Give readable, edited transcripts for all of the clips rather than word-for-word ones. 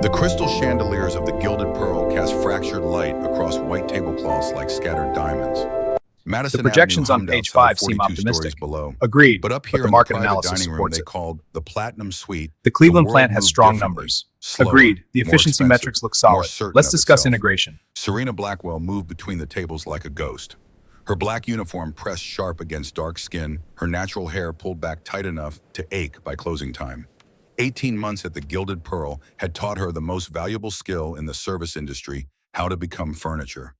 The crystal chandeliers of the Gilded Pearl cast fractured light across white tablecloths like scattered diamonds. The Madison Avenue projections on hummed page outside 5 seem 42 stories optimistic. below. Agreed, But up but here the in the market private analysis dining room supports they it. called the Platinum Suite, The the Cleveland world plant has moved strong differently, numbers. slower, Agreed, the more efficiency expensive, metrics look more solid. certain Let's of discuss itself. integration. Serena Blackwell moved between the tables like a ghost. Her black uniform pressed sharp against dark skin, her natural hair pulled back tight enough to ache by closing time. 18 months at the Gilded Pearl had taught her the most valuable skill in the service industry, how to become furniture.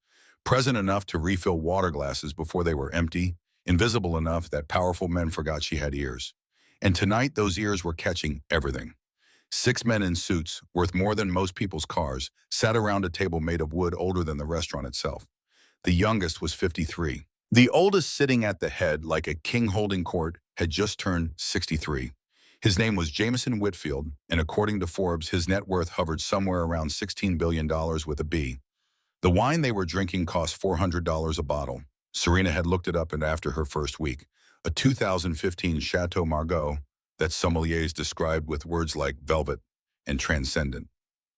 Present enough to refill water glasses before they were empty, invisible enough that powerful men forgot she had ears. And tonight, those ears were catching everything. 6 men in suits, worth more than most people's cars, sat around a table made of wood older than the restaurant itself. The youngest was 53. The oldest, sitting at the head like a king holding court, had just turned 63. His name was Jameson Whitfield, and according to Forbes, his net worth hovered somewhere around $16 billion with a B. The wine they were drinking cost $400 a bottle. Serena had looked it up and after her first week. A 2015 Chateau Margaux that sommeliers described with words like velvet and transcendent.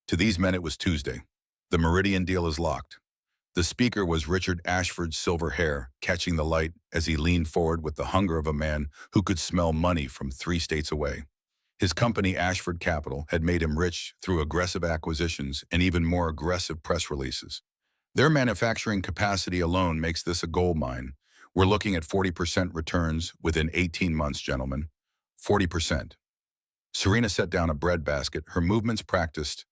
To these men it was Tuesday. The Meridian deal is locked. The speaker was Richard Ashford's silver hair, catching the light as he leaned forward with the hunger of a man who could smell money from 3 states away. His company, Ashford Capital, had made him rich through aggressive acquisitions and even more aggressive press releases. Their manufacturing capacity alone makes this a gold mine. We're looking at 40% returns within 18 months, gentlemen. 40%. Serena set down a bread basket, her movements practiced,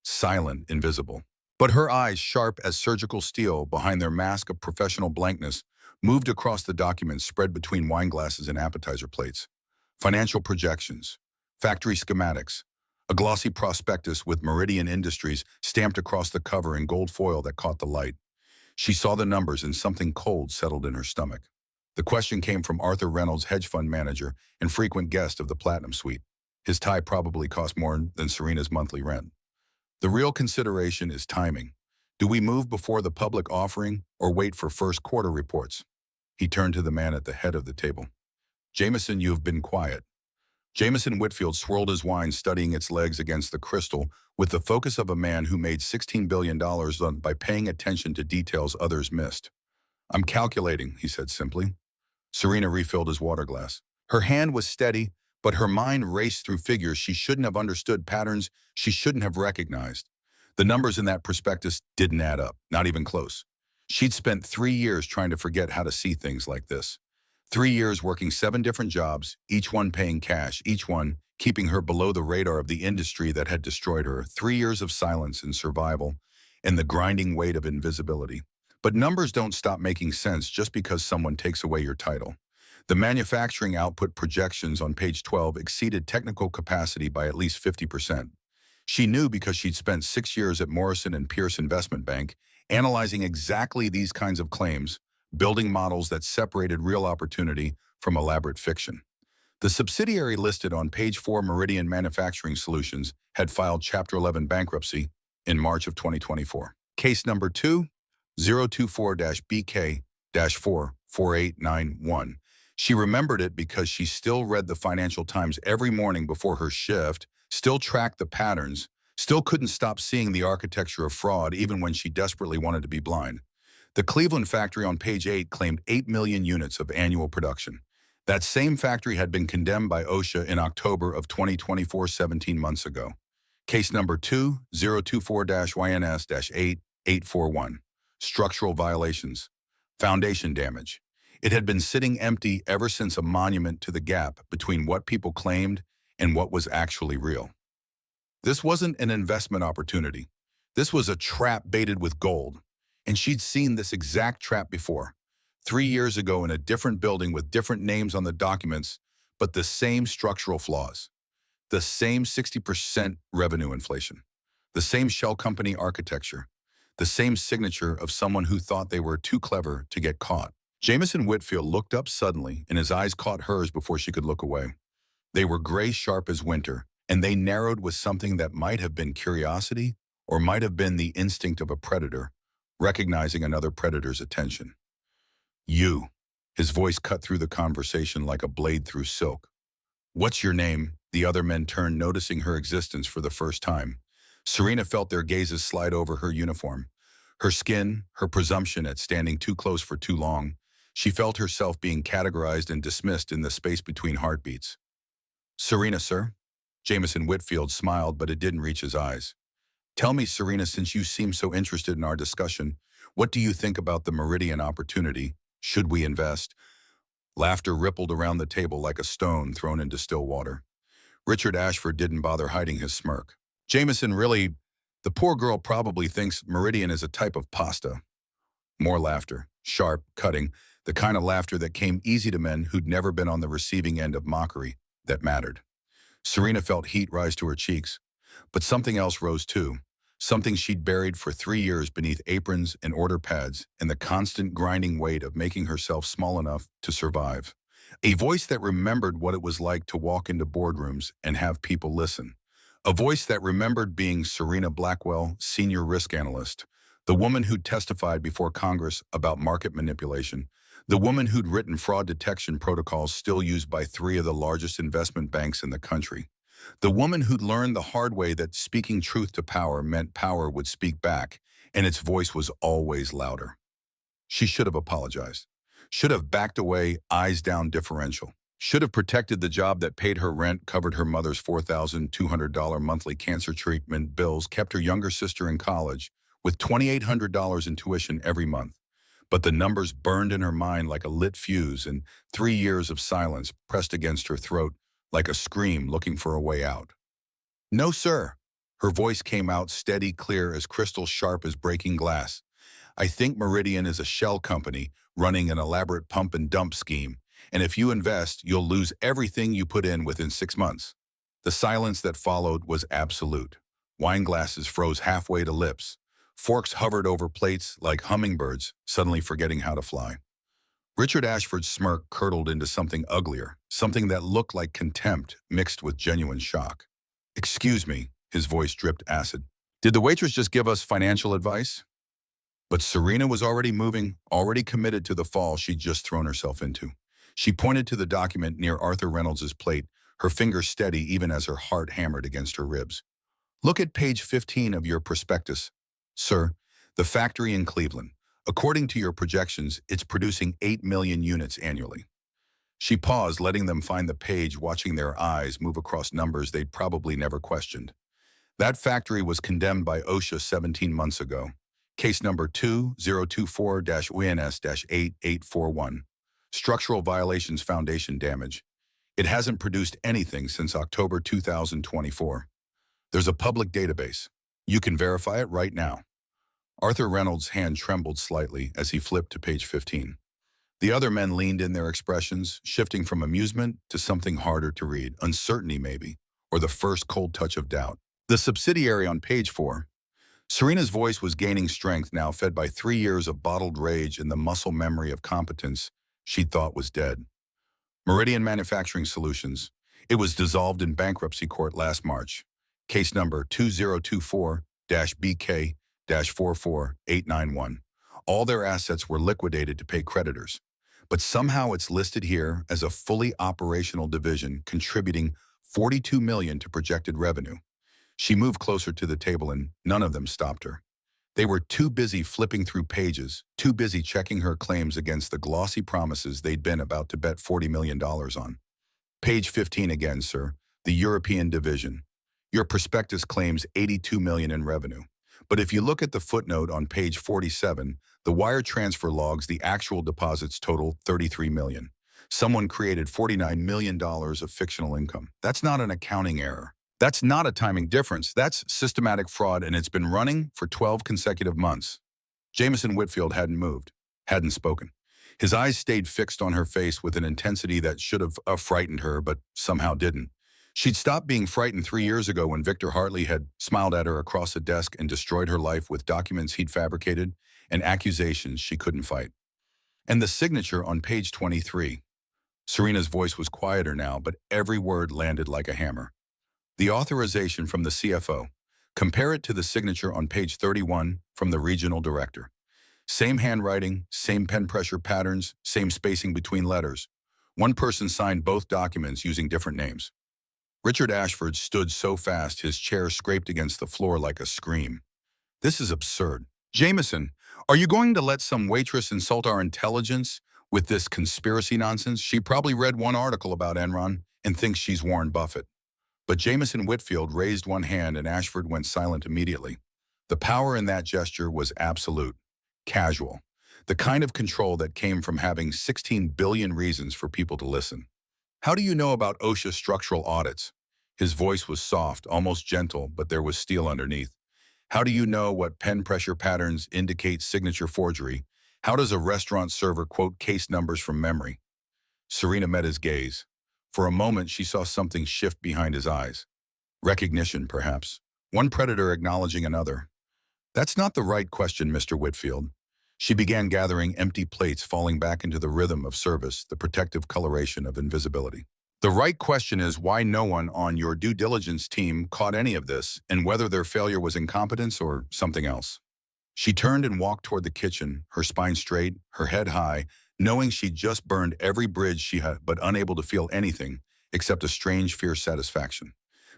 silent, invisible. But her eyes, sharp as surgical steel behind their mask of professional blankness, moved across the documents spread between wine glasses and appetizer plates. Financial projections, factory schematics, a glossy prospectus with Meridian Industries stamped across the cover in gold foil that caught the light. She saw the numbers and something cold settled in her stomach. The question came from Arthur Reynolds, hedge fund manager and frequent guest of the Platinum Suite. His tie probably cost more than Serena's monthly rent. The real consideration is timing. Do we move before the public offering or wait for first quarter reports? He turned to the man at the head of the table. Jameson, you have been quiet. Jameson Whitfield swirled his wine, studying its legs against the crystal with the focus of a man who made $16 billion by paying attention to details others missed. I'm calculating, he said simply. Serena refilled his water glass. Her hand was steady, but her mind raced through figures she shouldn't have understood, patterns she shouldn't have recognized. The numbers in that prospectus didn't add up, not even close. She'd spent 3 years trying to forget how to see things like this. 3 years working 7 different jobs, each one paying cash, each one keeping her below the radar of the industry that had destroyed her. 3 years of silence and survival, and the grinding weight of invisibility. But numbers don't stop making sense just because someone takes away your title. The manufacturing output projections on page 12 exceeded technical capacity by at least 50%. She knew because she'd spent 6 years at Morrison and Pierce Investment Bank, analyzing exactly these kinds of claims, building models that separated real opportunity from elaborate fiction. The subsidiary listed on page 4, Meridian Manufacturing Solutions, had filed Chapter 11 bankruptcy in March of 2024. Case number 2024-BK-44891. She remembered it because she still read the Financial Times every morning before her shift, still tracked the patterns, still couldn't stop seeing the architecture of fraud even when she desperately wanted to be blind. The Cleveland factory on page 8 claimed 8 million units of annual production. That same factory had been condemned by OSHA in October of 2024, 17 months ago. Case number 2024-YNS-8841. Structural violations. Foundation damage. It had been sitting empty ever since a monument to the gap between what people claimed and what was actually real. This wasn't an investment opportunity. This was a trap baited with gold. And she'd seen this exact trap before. 3 years ago in a different building with different names on the documents, but the same structural flaws. The same 60% revenue inflation. The same shell company architecture. The same signature of someone who thought they were too clever to get caught. Jameson Whitfield looked up suddenly, and his eyes caught hers before she could look away. They were gray sharp as winter, and they narrowed with something that might have been curiosity or might have been the instinct of a predator, recognizing another predator's attention. You. His voice cut through the conversation like a blade through silk. What's your name? The other men turned, noticing her existence for the first time. Serena felt their gazes slide over her uniform. Her skin, her presumption at standing too close for too long. She felt herself being categorized and dismissed in the space between heartbeats. Serena, sir? Jameson Whitfield smiled, but it didn't reach his eyes. Tell me, Serena, since you seem so interested in our discussion, what do you think about the Meridian opportunity? Should we invest? Laughter rippled around the table like a stone thrown into still water. Richard Ashford didn't bother hiding his smirk. Jameson, really, the poor girl probably thinks Meridian is a type of pasta. More laughter, sharp, cutting, the kind of laughter that came easy to men who'd never been on the receiving end of mockery that mattered. Serena felt heat rise to her cheeks, but something else rose too. Something she'd buried for 3 years beneath aprons and order pads and the constant grinding weight of making herself small enough to survive. A voice that remembered what it was like to walk into boardrooms and have people listen. A voice that remembered being Serena Blackwell, senior risk analyst, the woman who'd testified before Congress about market manipulation, the woman who'd written fraud detection protocols still used by 3 of the largest investment banks in the country. The woman who'd learned the hard way that speaking truth to power meant power would speak back, and its voice was always louder. She should have apologized. Should have backed away, eyes down differential. Should have protected the job that paid her rent, covered her mother's $4,200 monthly cancer treatment bills, kept her younger sister in college, with $2,800 in tuition every month. But the numbers burned in her mind like a lit fuse, and 3 years of silence pressed against her throat like a scream looking for a way out. No, sir. Her voice came out steady, clear, as crystal sharp as breaking glass. I think Meridian is a shell company running an elaborate pump and dump scheme, and if you invest, you'll lose everything you put in within 6 months. The silence that followed was absolute. Wine glasses froze halfway to lips. Forks hovered over plates like hummingbirds, suddenly forgetting how to fly. Richard Ashford's smirk curdled into something uglier, something that looked like contempt mixed with genuine shock. Excuse me, his voice dripped acid. Did the waitress just give us financial advice? But Serena was already moving, already committed to the fall she'd just thrown herself into. She pointed to the document near Arthur Reynolds' plate, her fingers steady even as her heart hammered against her ribs. Look at page 15 of your prospectus. Sir, the factory in Cleveland. According to your projections, it's producing 8 million units annually. She paused, letting them find the page, watching their eyes move across numbers they'd probably never questioned. That factory was condemned by OSHA 17 months ago. Case number 2024-WNS-8841. Structural violations, foundation damage. It hasn't produced anything since October 2024. There's a public database. You can verify it right now. Arthur Reynolds' hand trembled slightly as he flipped to page 15. The other men leaned in, their expressions shifting from amusement to something harder to read, uncertainty maybe, or the first cold touch of doubt. The subsidiary on page 4. Serena's voice was gaining strength now, fed by 3 years of bottled rage and the muscle memory of competence she'd thought was dead. Meridian Manufacturing Solutions. It was dissolved in bankruptcy court last March. Case number 2024-BK-44891. All their assets were liquidated to pay creditors. But somehow it's listed here as a fully operational division contributing $42 million to projected revenue. She moved closer to the table and none of them stopped her. They were too busy flipping through pages, too busy checking her claims against the glossy promises they'd been about to bet $40 million on. Page 15 again, sir. The European division. Your prospectus claims $82 million in revenue. But if you look at the footnote on page 47, the wire transfer logs, the actual deposits total $33 million. Someone created $49 million of fictional income. That's not an accounting error. That's not a timing difference. That's systematic fraud, and it's been running for 12 consecutive months. Jameson Whitfield hadn't moved, hadn't spoken. His eyes stayed fixed on her face with an intensity that should have frightened her, but somehow didn't. She'd stopped being frightened 3 years ago when Victor Hartley had smiled at her across a desk and destroyed her life with documents he'd fabricated and accusations she couldn't fight. And the signature on page 23. Serena's voice was quieter now, but every word landed like a hammer. The authorization from the CFO. Compare it to the signature on page 31 from the regional director. Same handwriting, same pen pressure patterns, same spacing between letters. One person signed both documents using different names. Richard Ashford stood so fast his chair scraped against the floor like a scream. This is absurd. Jameson, are you going to let some waitress insult our intelligence with this conspiracy nonsense? She probably read one article about Enron and thinks she's Warren Buffett. But Jameson Whitfield raised one hand and Ashford went silent immediately. The power in that gesture was absolute, casual, the kind of control that came from having 16 billion reasons for people to listen. How do you know about OSHA structural audits? His voice was soft, almost gentle, but there was steel underneath. How do you know what pen pressure patterns indicate signature forgery? How does a restaurant server quote case numbers from memory? Serena met his gaze. For a moment, she saw something shift behind his eyes. Recognition, perhaps. One predator acknowledging another. That's not the right question, Mr. Whitfield. She began gathering empty plates falling back into the rhythm of service, the protective coloration of invisibility. The right question is why no one on your due diligence team caught any of this and whether their failure was incompetence or something else. She turned and walked toward the kitchen, her spine straight, her head high, knowing she'd just burned every bridge she had, but unable to feel anything except a strange, fierce satisfaction.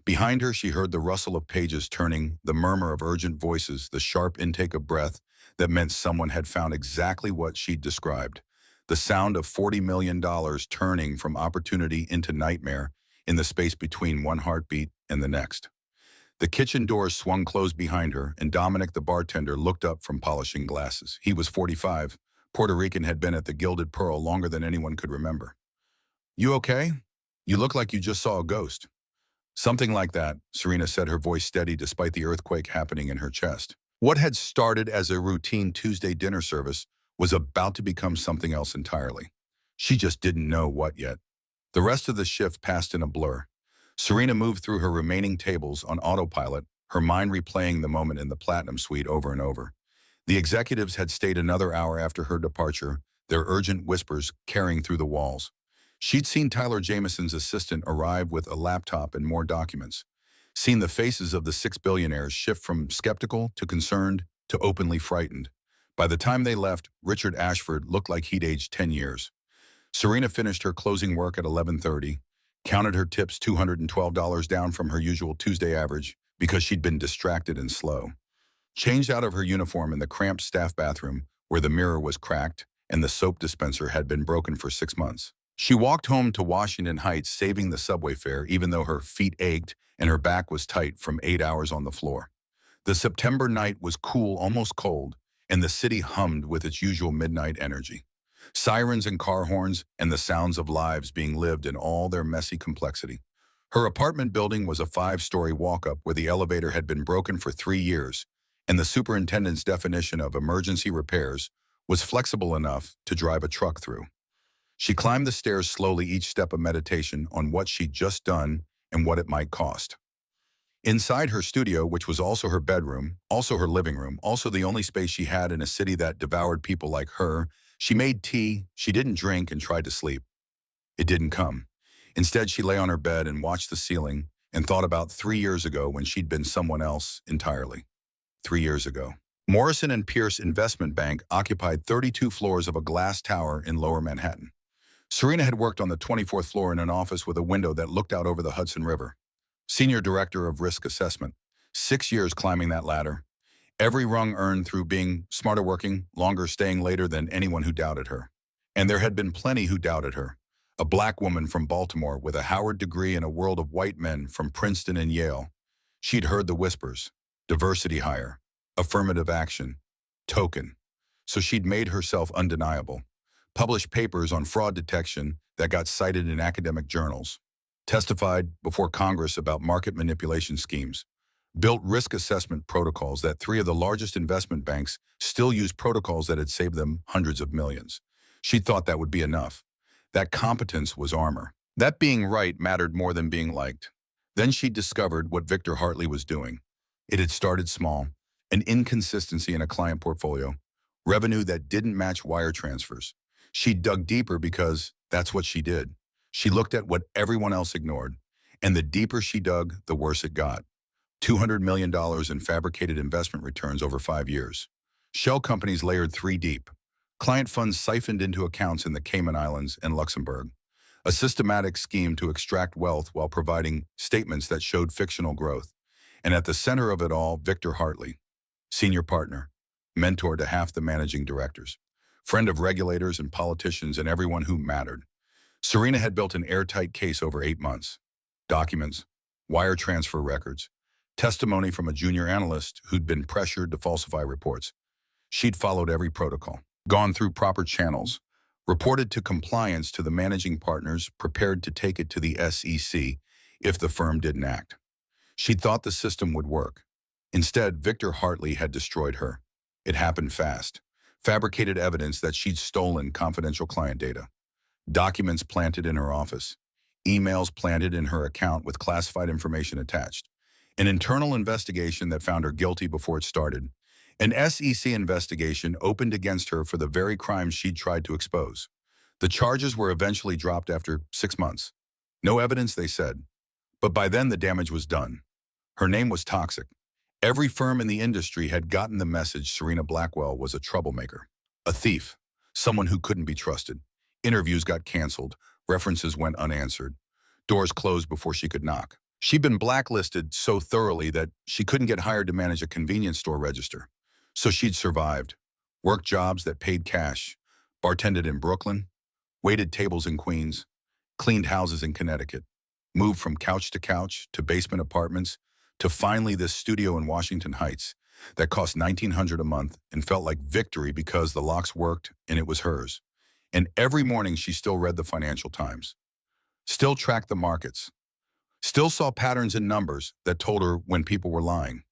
Behind her, she heard the rustle of pages turning, the murmur of urgent voices, the sharp intake of breath that meant someone had found exactly what she'd described. The sound of $40 million turning from opportunity into nightmare in the space between one heartbeat and the next. The kitchen doors swung closed behind her, and Dominic, the bartender, looked up from polishing glasses. He was 45. Puerto Rican, had been at the Gilded Pearl longer than anyone could remember. You okay? You look like you just saw a ghost. Something like that, Serena said, her voice steady despite the earthquake happening in her chest. What had started as a routine Tuesday dinner service was about to become something else entirely. She just didn't know what yet. The rest of the shift passed in a blur. Serena moved through her remaining tables on autopilot, her mind replaying the moment in the Platinum Suite over and over. The executives had stayed another hour after her departure, their urgent whispers carrying through the walls. She'd seen Tyler Jameson's assistant arrive with a laptop and more documents, seen the faces of the 6 billionaires shift from skeptical to concerned to openly frightened. By the time they left, Richard Ashford looked like he'd aged 10 years. Serena finished her closing work at 11:30, counted her tips $212 down from her usual Tuesday average because she'd been distracted and slow, changed out of her uniform in the cramped staff bathroom where the mirror was cracked and the soap dispenser had been broken for 6 months. She walked home to Washington Heights, saving the subway fare even though her feet ached and her back was tight from 8 hours on the floor. The September night was cool, almost cold, and the city hummed with its usual midnight energy. Sirens and car horns and the sounds of lives being lived in all their messy complexity. Her apartment building was a 5-story walk-up where the elevator had been broken for 3 years, and the superintendent's definition of emergency repairs was flexible enough to drive a truck through. She climbed the stairs slowly, each step a meditation on what she'd just done and what it might cost. Inside her studio, which was also her bedroom, also her living room, also the only space she had in a city that devoured people like her, she made tea, she didn't drink, and tried to sleep. It didn't come. Instead, she lay on her bed and watched the ceiling and thought about 3 years ago when she'd been someone else entirely. 3 years ago. Morrison and Pierce Investment Bank occupied 32 floors of a glass tower in Lower Manhattan. Serena had worked on the 24th floor in an office with a window that looked out over the Hudson River. Senior Director of Risk Assessment. 6 years climbing that ladder. Every rung earned through being smarter working, longer staying later than anyone who doubted her. And there had been plenty who doubted her. A black woman from Baltimore with a Howard degree in a world of white men from Princeton and Yale. She'd heard the whispers. Diversity hire. Affirmative action. Token. So she'd made herself undeniable. Published papers on fraud detection that got cited in academic journals, testified before Congress about market manipulation schemes, built risk assessment protocols that 3 of the largest investment banks still use, protocols that had saved them hundreds of millions. She thought that would be enough. That competence was armor. That being right mattered more than being liked. Then she discovered what Victor Hartley was doing. It had started small, an inconsistency in a client portfolio, revenue that didn't match wire transfers. She dug deeper because that's what she did. She looked at what everyone else ignored, and the deeper she dug, the worse it got. $200 million in fabricated investment returns over 5 years. Shell companies layered 3 deep. Client funds siphoned into accounts in the Cayman Islands and Luxembourg. a systematic scheme to extract wealth while providing statements that showed fictional growth. And at the center of it all, Victor Hartley, senior partner, mentor to half the managing directors, friend of regulators and politicians and everyone who mattered. Serena had built an airtight case over 8 months. Documents, wire transfer records, testimony from a junior analyst who'd been pressured to falsify reports. She'd followed every protocol, gone through proper channels, reported to compliance to the managing partners, prepared to take it to the SEC if the firm didn't act. She thought the system would work. Instead, Victor Hartley had destroyed her. It happened fast. Fabricated evidence that she'd stolen confidential client data. Documents planted in her office. Emails planted in her account with classified information attached. An internal investigation that found her guilty before it started. An SEC investigation opened against her for the very crimes she'd tried to expose. The charges were eventually dropped after 6 months. No evidence, they said. But by then the damage was done. Her name was toxic. Every firm in the industry had gotten the message Serena Blackwell was a troublemaker, a thief, someone who couldn't be trusted. Interviews got canceled, references went unanswered, doors closed before she could knock. She'd been blacklisted so thoroughly that she couldn't get hired to manage a convenience store register. So she'd survived, worked jobs that paid cash, bartended in Brooklyn, waited tables in Queens, cleaned houses in Connecticut, moved from couch to basement apartments, to finally this studio in Washington Heights that cost $1,900 a month and felt like victory because the locks worked and it was hers. And every morning she still read the Financial Times, still tracked the markets, still saw patterns in numbers that told her when people were lying,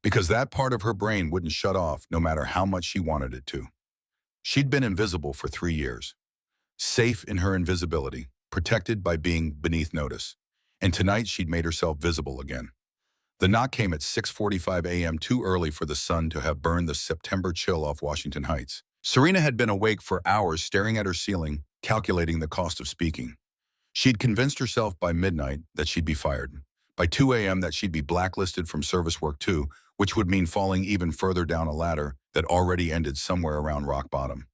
because that part of her brain wouldn't shut off no matter how much she wanted it to. She'd been invisible for 3 years, safe in her invisibility, protected by being beneath notice. And tonight she'd made herself visible again. The knock came at 6:45 a.m., too early for the sun to have burned the September chill off Washington Heights. Serena had been awake for hours staring at her ceiling, calculating the cost of speaking. She'd convinced herself by midnight that she'd be fired. By 2 a.m. that she'd be blacklisted from service work too, which would mean falling even further down a ladder that already ended somewhere around rock bottom.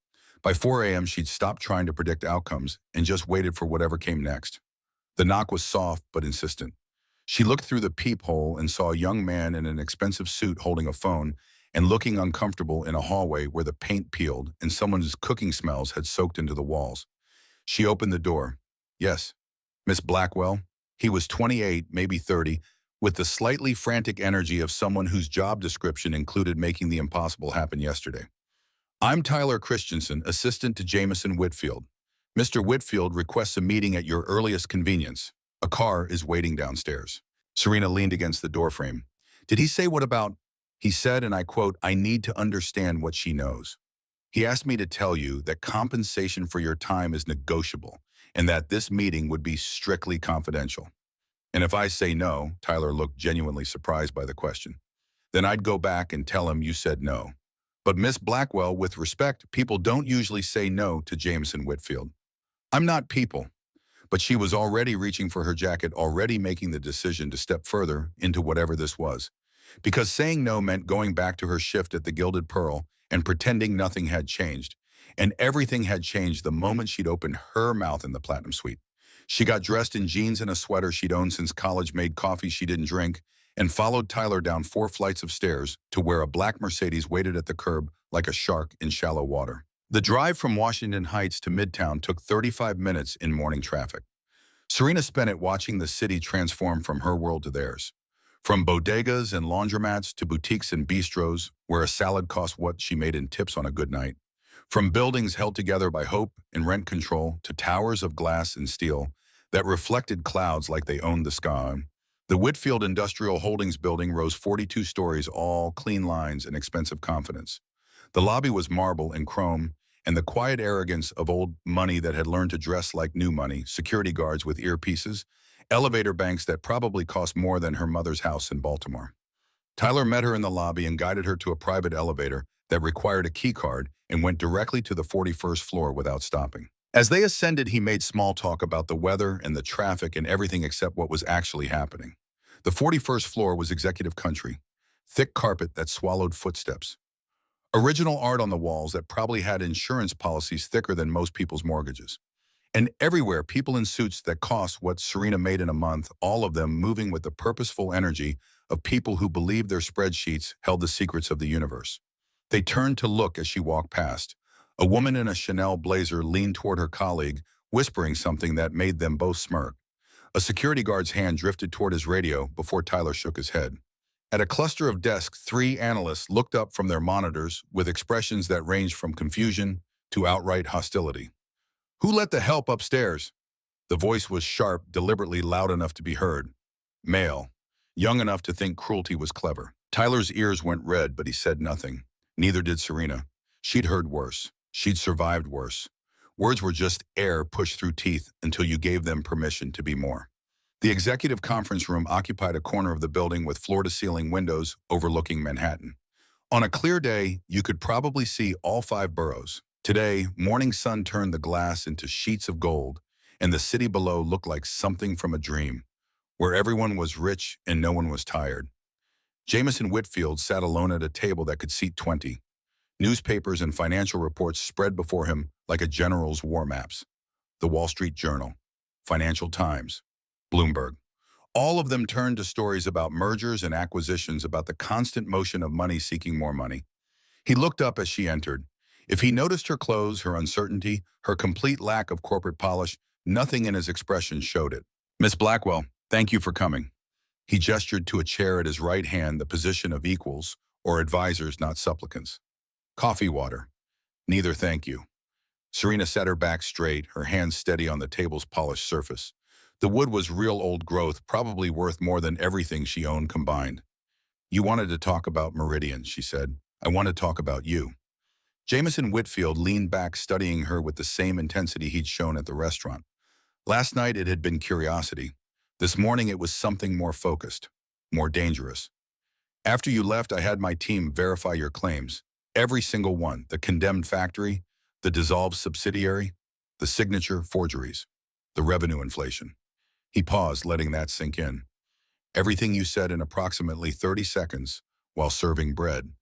By 4 a.m. she'd stopped trying to predict outcomes and just waited for whatever came next. The knock was soft but insistent. She looked through the peephole and saw a young man in an expensive suit holding a phone and looking uncomfortable in a hallway where the paint peeled and someone's cooking smells had soaked into the walls. She opened the door. Yes, Miss Blackwell. He was 28, maybe 30, with the slightly frantic energy of someone whose job description included making the impossible happen yesterday. I'm Tyler Christensen, assistant to Jameson Whitfield. Mr. Whitfield requests a meeting at your earliest convenience. A car is waiting downstairs. Serena leaned against the doorframe. Did he say what about? He said, and I quote, I need to understand what she knows. He asked me to tell you that compensation for your time is negotiable and that this meeting would be strictly confidential. And if I say no, Tyler looked genuinely surprised by the question, then I'd go back and tell him you said no. But Miss Blackwell, with respect, people don't usually say no to Jameson Whitfield. I'm not people. But she was already reaching for her jacket, already making the decision to step further into whatever this was. Because saying no meant going back to her shift at the Gilded Pearl and pretending nothing had changed. And everything had changed the moment she'd opened her mouth in the Platinum Suite. She got dressed in jeans and a sweater she'd owned since college, made coffee she didn't drink, and followed Tyler down 4 flights of stairs to where a black Mercedes waited at the curb like a shark in shallow water. The drive from Washington Heights to Midtown took 35 minutes in morning traffic. Serena spent it watching the city transform from her world to theirs. From bodegas and laundromats to boutiques and bistros, where a salad cost what she made in tips on a good night. From buildings held together by hope and rent control to towers of glass and steel that reflected clouds like they owned the sky. The Whitfield Industrial Holdings building rose 42 stories, all clean lines and expensive confidence. The lobby was marble and chrome, and the quiet arrogance of old money that had learned to dress like new money, security guards with earpieces, elevator banks that probably cost more than her mother's house in Baltimore. Tyler met her in the lobby and guided her to a private elevator that required a key card and went directly to the 41st floor without stopping. As they ascended, he made small talk about the weather and the traffic and everything except what was actually happening. The 41st floor was executive country, thick carpet that swallowed footsteps. Original art on the walls that probably had insurance policies thicker than most people's mortgages. And everywhere, people in suits that cost what Serena made in a month, all of them moving with the purposeful energy of people who believed their spreadsheets held the secrets of the universe. They turned to look as she walked past. A woman in a Chanel blazer leaned toward her colleague, whispering something that made them both smirk. A security guard's hand drifted toward his radio before Tyler shook his head. At a cluster of desks, three analysts looked up from their monitors with expressions that ranged from confusion to outright hostility. "Who let the help upstairs?" The voice was sharp, deliberately loud enough to be heard. Male, young enough to think cruelty was clever. Tyler's ears went red, but he said nothing. Neither did Serena. She'd heard worse. She'd survived worse. Words were just air pushed through teeth until you gave them permission to be more. The executive conference room occupied a corner of the building with floor-to-ceiling windows overlooking Manhattan. On a clear day, you could probably see all five boroughs. Today, morning sun turned the glass into sheets of gold, and the city below looked like something from a dream, where everyone was rich and no one was tired. Jameson Whitfield sat alone at a table that could seat 20. Newspapers and financial reports spread before him like a general's war maps. The Wall Street Journal, Financial Times, Bloomberg. All of them turned to stories about mergers and acquisitions, about the constant motion of money seeking more money. He looked up as she entered. If he noticed her clothes, her uncertainty, her complete lack of corporate polish, nothing in his expression showed it. "Miss Blackwell, thank you for coming." He gestured to a chair at his right hand, the position of equals, or advisors, not supplicants. "Coffee, water." "Neither, thank you." Serena sat her back straight, her hands steady on the table's polished surface. The wood was real old growth, probably worth more than everything she owned combined. "You wanted to talk about Meridian," she said. "I want to talk about you." Jameson Whitfield leaned back, studying her with the same intensity he'd shown at the restaurant. Last night it had been curiosity. This morning it was something more focused, more dangerous. "After you left, I had my team verify your claims. Every single one. The condemned factory, the dissolved subsidiary, the signature forgeries, the revenue inflation." He paused, letting that sink in. "Everything you said in approximately 30 seconds while serving bread.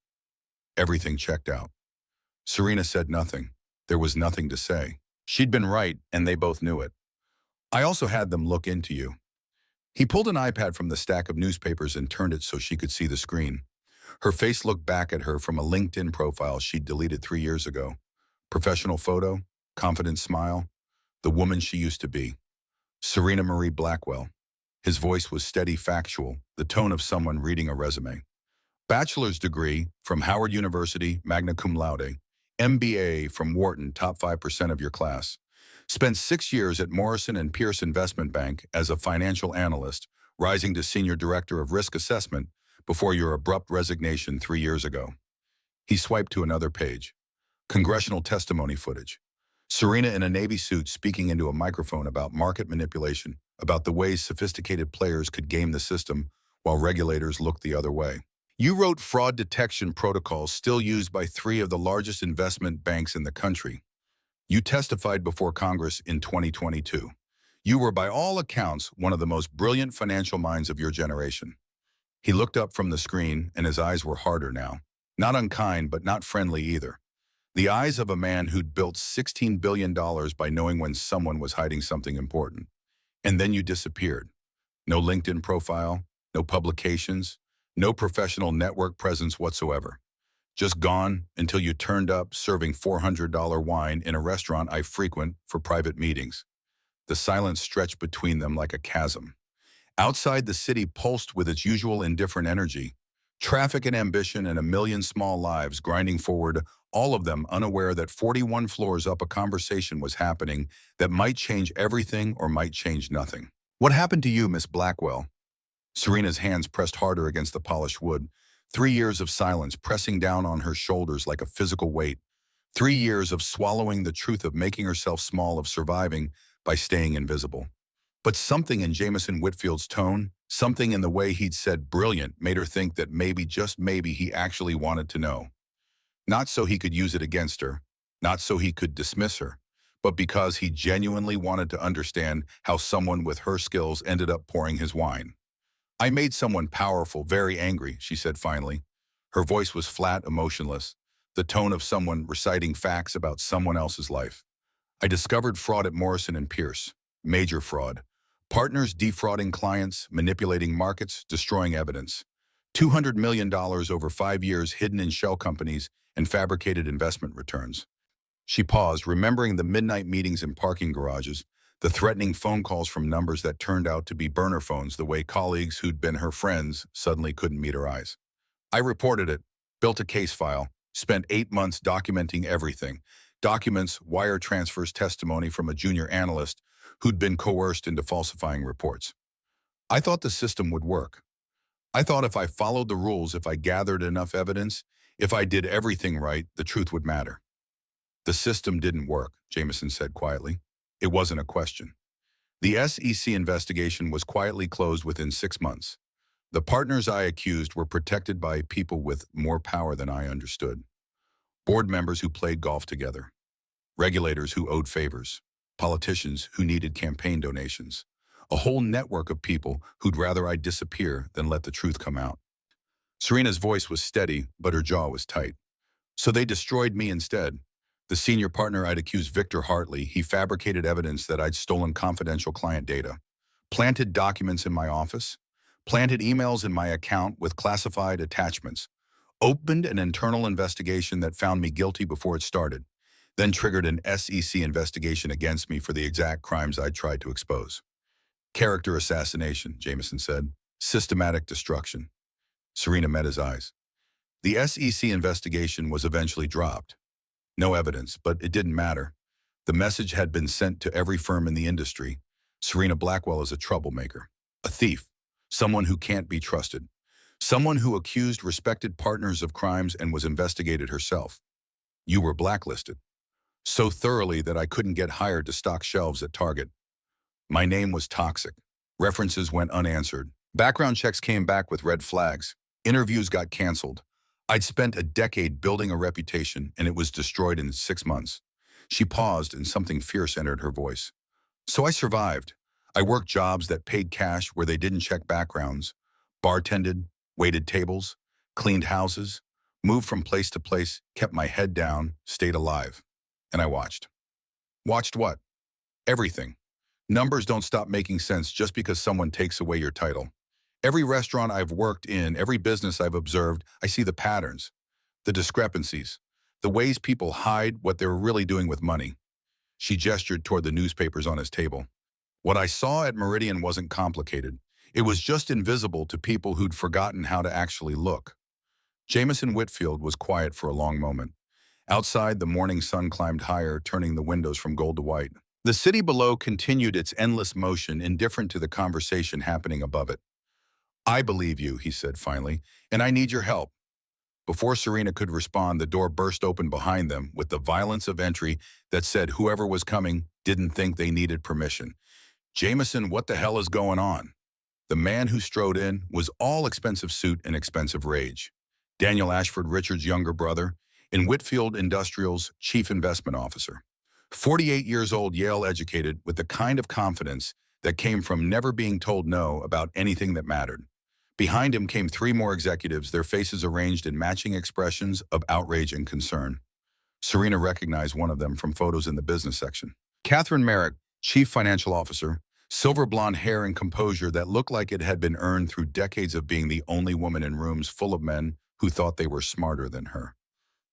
Everything checked out." Serena said nothing. There was nothing to say. She'd been right, and they both knew it. "I also had them look into you." He pulled an iPad from the stack of newspapers and turned it so she could see the screen. Her face looked back at her from a LinkedIn profile she'd deleted 3 years ago. Professional photo, confident smile, the woman she used to be. Serena Marie Blackwell. His voice was steady, factual, the tone of someone reading a resume. Bachelor's degree from Howard University, magna cum laude. MBA from Wharton, top 5% of your class. Spent 6 years at Morrison and Pierce Investment Bank as a financial analyst, rising to senior director of risk assessment before your abrupt resignation 3 years ago. He swiped to another page. Congressional testimony footage. Serena in a Navy suit speaking into a microphone about market manipulation, about the ways sophisticated players could game the system while regulators looked the other way. "You wrote fraud detection protocols still used by 3 of the largest investment banks in the country. You testified before Congress in 2022. You were by all accounts one of the most brilliant financial minds of your generation." He looked up from the screen, and his eyes were harder now. Not unkind, but not friendly either. The eyes of a man who'd built $16 billion by knowing when someone was hiding something important. And then you disappeared. No LinkedIn profile, no publications, no professional network presence whatsoever. Just gone until you turned up serving $400 wine in a restaurant I frequent for private meetings. The silence stretched between them like a chasm. Outside, the city pulsed with its usual indifferent energy. Traffic and ambition and a million small lives grinding forward, all of them unaware that 41 floors up a conversation was happening that might change everything or might change nothing. "What happened to you, Miss Blackwell?" Serena's hands pressed harder against the polished wood. 3 years of silence pressing down on her shoulders like a physical weight. 3 years of swallowing the truth, of making herself small, of surviving by staying invisible. But something in Jameson Whitfield's tone, something in the way he'd said brilliant, made her think that maybe, just maybe, he actually wanted to know. Not so he could use it against her, not so he could dismiss her, but because he genuinely wanted to understand how someone with her skills ended up pouring his wine. "I made someone powerful very angry," she said finally. Her voice was flat, emotionless, the tone of someone reciting facts about someone else's life. I discovered fraud at Morrison and Pierce. Major fraud. Partners defrauding clients, manipulating markets, destroying evidence. $200 million over 5 years hidden in shell companies and fabricated investment returns. She paused, remembering the midnight meetings in parking garages, the threatening phone calls from numbers that turned out to be burner phones, the way colleagues who'd been her friends suddenly couldn't meet her eyes. I reported it, built a case file, spent 8 months documenting everything. Documents, wire transfers, testimony from a junior analyst who'd been coerced into falsifying reports. I thought the system would work. I thought if I followed the rules, if I gathered enough evidence, if I did everything right, the truth would matter. The system didn't work, Jameson said quietly. It wasn't a question. The SEC investigation was quietly closed within 6 months. The partners I accused were protected by people with more power than I understood. Board members who played golf together. Regulators who owed favors. Politicians who needed campaign donations. A whole network of people who'd rather I disappear than let the truth come out. Serena's voice was steady, but her jaw was tight. So they destroyed me instead. The senior partner I'd accused, Victor Hartley, he fabricated evidence that I'd stolen confidential client data, planted documents in my office, planted emails in my account with classified attachments, opened an internal investigation that found me guilty before it started, then triggered an SEC investigation against me for the exact crimes I'd tried to expose. Character assassination, Jameson said. Systematic destruction. Serena met his eyes. The SEC investigation was eventually dropped. No evidence, but it didn't matter. The message had been sent to every firm in the industry. Serena Blackwell is a troublemaker, a thief, someone who can't be trusted, someone who accused respected partners of crimes and was investigated herself. You were blacklisted. So thoroughly that I couldn't get hired to stock shelves at Target. My name was toxic. References went unanswered. Background checks came back with red flags. Interviews got canceled. I'd spent a decade building a reputation, and it was destroyed in 6 months. She paused, and something fierce entered her voice. So I survived. I worked jobs that paid cash where they didn't check backgrounds, bartended, waited tables, cleaned houses, moved from place to place, kept my head down, stayed alive. And I watched. Watched what? Everything. Numbers don't stop making sense just because someone takes away your title. Every restaurant I've worked in, every business I've observed, I see the patterns, the discrepancies, the ways people hide what they're really doing with money. She gestured toward the newspapers on his table. What I saw at Meridian wasn't complicated. It was just invisible to people who'd forgotten how to actually look. Jameson Whitfield was quiet for a long moment. Outside, the morning sun climbed higher, turning the windows from gold to white. The city below continued its endless motion, indifferent to the conversation happening above it. I believe you, he said finally, and I need your help. Before Serena could respond, the door burst open behind them with the violence of entry that said whoever was coming didn't think they needed permission. Jameson, what the hell is going on? The man who strode in was all expensive suit and expensive rage. Daniel Ashford Richards' younger brother, in Whitfield Industrial's chief investment officer. 48 years old, Yale educated, with the kind of confidence that came from never being told no about anything that mattered. Behind him came 3 more executives, their faces arranged in matching expressions of outrage and concern. Serena recognized one of them from photos in the business section. Catherine Merrick, chief financial officer, silver blonde hair and composure that looked like it had been earned through decades of being the only woman in rooms full of men who thought they were smarter than her.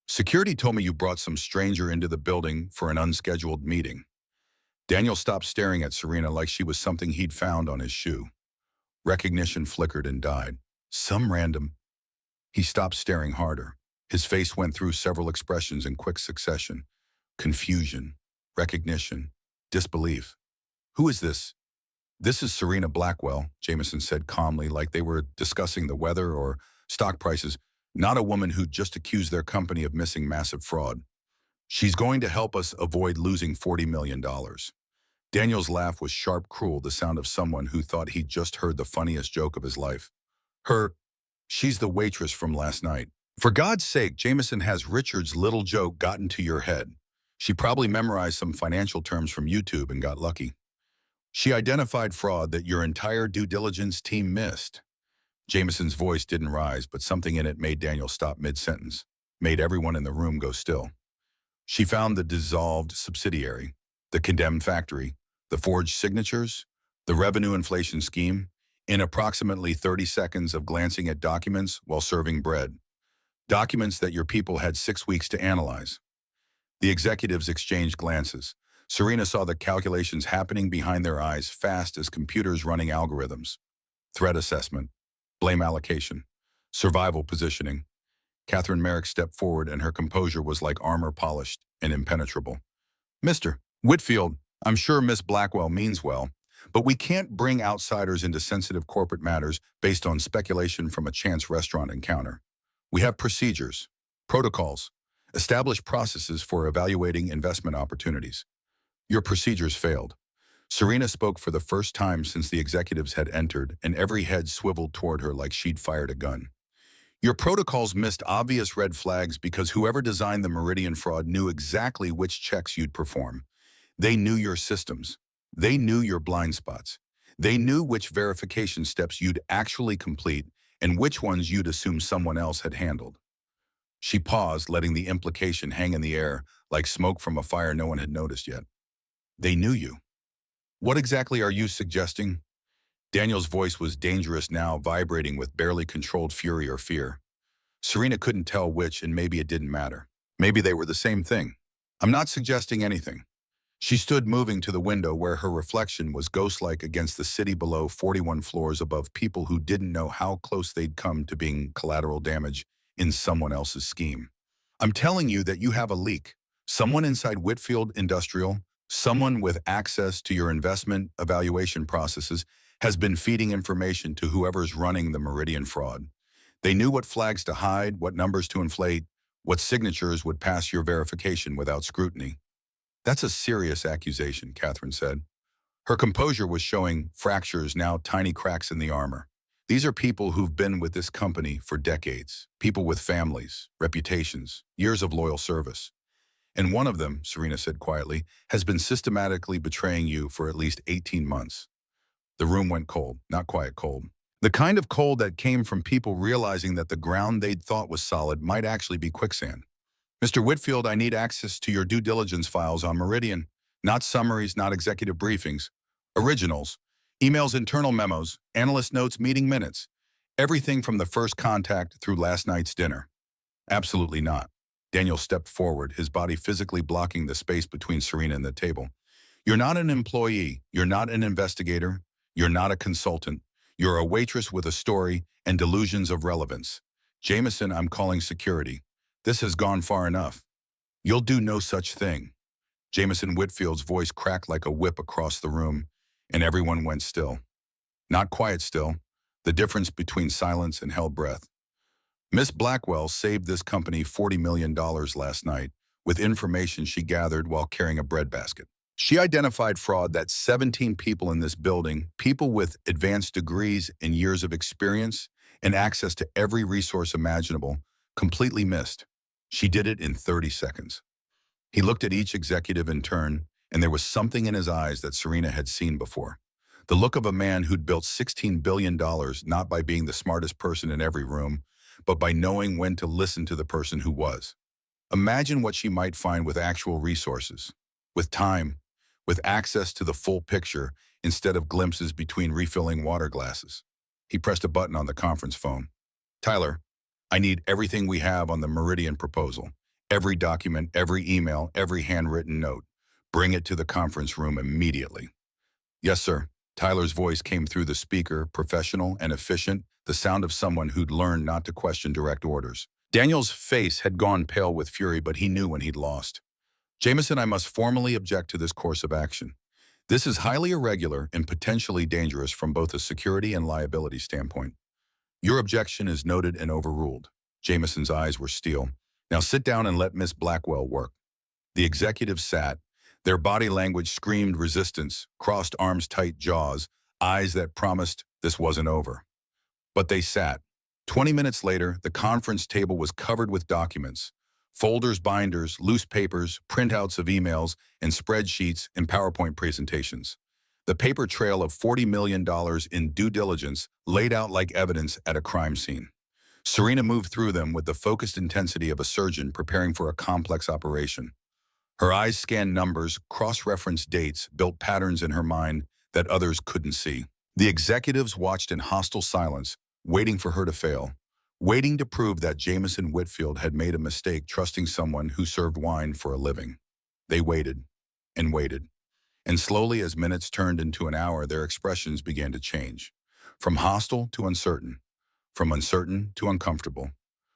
Security told me you brought some stranger into the building for an unscheduled meeting. Daniel stopped staring at Serena like she was something he'd found on his shoe. Recognition flickered and died. Some random. He stopped staring harder. His face went through several expressions in quick succession. Confusion, recognition, disbelief. Who is this? This is Serena Blackwell, Jameson said calmly, like they were discussing the weather or stock prices, not a woman who just accused their company of missing massive fraud. She's going to help us avoid losing $40 million. Daniel's laugh was sharp, cruel, the sound of someone who thought he'd just heard the funniest joke of his life. She's the waitress from last night. For God's sake, Jameson, has Richard's little joke gotten to your head? She probably memorized some financial terms from YouTube and got lucky. She identified fraud that your entire due diligence team missed. Jameson's voice didn't rise, but something in it made Daniel stop mid-sentence, made everyone in the room go still. She found the dissolved subsidiary. The condemned factory, the forged signatures, the revenue inflation scheme, in approximately 30 seconds of glancing at documents while serving bread. Documents that your people had 6 weeks to analyze. The executives exchanged glances. Serena saw the calculations happening behind their eyes fast as computers running algorithms. Threat assessment, blame allocation, survival positioning. Catherine Merrick stepped forward and her composure was like armor polished and impenetrable. Mr. Whitfield, I'm sure Miss Blackwell means well, but we can't bring outsiders into sensitive corporate matters based on speculation from a chance restaurant encounter. We have procedures, protocols, established processes for evaluating investment opportunities. Your procedures failed. Serena spoke for the first time since the executives had entered, and every head swiveled toward her like she'd fired a gun. Your protocols missed obvious red flags because whoever designed the Meridian fraud knew exactly which checks you'd perform. They knew your systems. They knew your blind spots. They knew which verification steps you'd actually complete and which ones you'd assume someone else had handled. She paused, letting the implication hang in the air like smoke from a fire no one had noticed yet. They knew you. What exactly are you suggesting? Daniel's voice was dangerous now, vibrating with barely controlled fury or fear. Serena couldn't tell which, and maybe it didn't matter. Maybe they were the same thing. I'm not suggesting anything. She stood moving to the window where her reflection was ghost-like against the city below, 41 floors above, people who didn't know how close they'd come to being collateral damage in someone else's scheme. I'm telling you that you have a leak. Someone inside Whitfield Industrial, someone with access to your investment evaluation processes, has been feeding information to whoever's running the Meridian fraud. They knew what flags to hide, what numbers to inflate, what signatures would pass your verification without scrutiny. That's a serious accusation, Catherine said. Her composure was showing fractures, now tiny cracks in the armor. These are people who've been with this company for decades, people with families, reputations, years of loyal service. And one of them, Serena said quietly, has been systematically betraying you for at least 18 months. The room went cold, not quiet cold. The kind of cold that came from people realizing that the ground they'd thought was solid might actually be quicksand. Mr. Whitfield, I need access to your due diligence files on Meridian. Not summaries, not executive briefings. Originals. Emails, internal memos, analyst notes, meeting minutes. Everything from the first contact through last night's dinner. Absolutely not. Daniel stepped forward, his body physically blocking the space between Serena and the table. You're not an employee. You're not an investigator. You're not a consultant. You're a waitress with a story and delusions of relevance. Jameson, I'm calling security. This has gone far enough. You'll do no such thing. Jameson Whitfield's voice cracked like a whip across the room, and everyone went still. Not quiet still, the difference between silence and held breath. Miss Blackwell saved this company $40 million last night with information she gathered while carrying a breadbasket. She identified fraud that 17 people in this building, people with advanced degrees and years of experience and access to every resource imaginable, completely missed. She did it in 30 seconds. He looked at each executive in turn, and there was something in his eyes that Serena had seen before. The look of a man who'd built $16 billion not by being the smartest person in every room, but by knowing when to listen to the person who was. Imagine what she might find with actual resources, with time, with access to the full picture instead of glimpses between refilling water glasses. He pressed a button on the conference phone. Tyler, I need everything we have on the Meridian proposal. Every document, every email, every handwritten note. Bring it to the conference room immediately. Yes, sir. Tyler's voice came through the speaker, professional and efficient, the sound of someone who'd learned not to question direct orders. Daniel's face had gone pale with fury, but he knew when he'd lost. Jameson, I must formally object to this course of action. This is highly irregular and potentially dangerous from both a security and liability standpoint. Your objection is noted and overruled. Jameson's eyes were steel. Now sit down and let Miss Blackwell work. The executives sat. Their body language screamed resistance, crossed arms, tight jaws, eyes that promised this wasn't over. But they sat. 20 minutes later, the conference table was covered with documents. Folders, binders, loose papers, printouts of emails, and spreadsheets and PowerPoint presentations. The paper trail of $40 million in due diligence laid out like evidence at a crime scene. Serena moved through them with the focused intensity of a surgeon preparing for a complex operation. Her eyes scanned numbers, cross-referenced dates, built patterns in her mind that others couldn't see. The executives watched in hostile silence, waiting for her to fail, waiting to prove that Jameson Whitfield had made a mistake trusting someone who served wine for a living. They waited and waited. And slowly, as minutes turned into an hour, their expressions began to change. From hostile to uncertain, from uncertain to uncomfortable,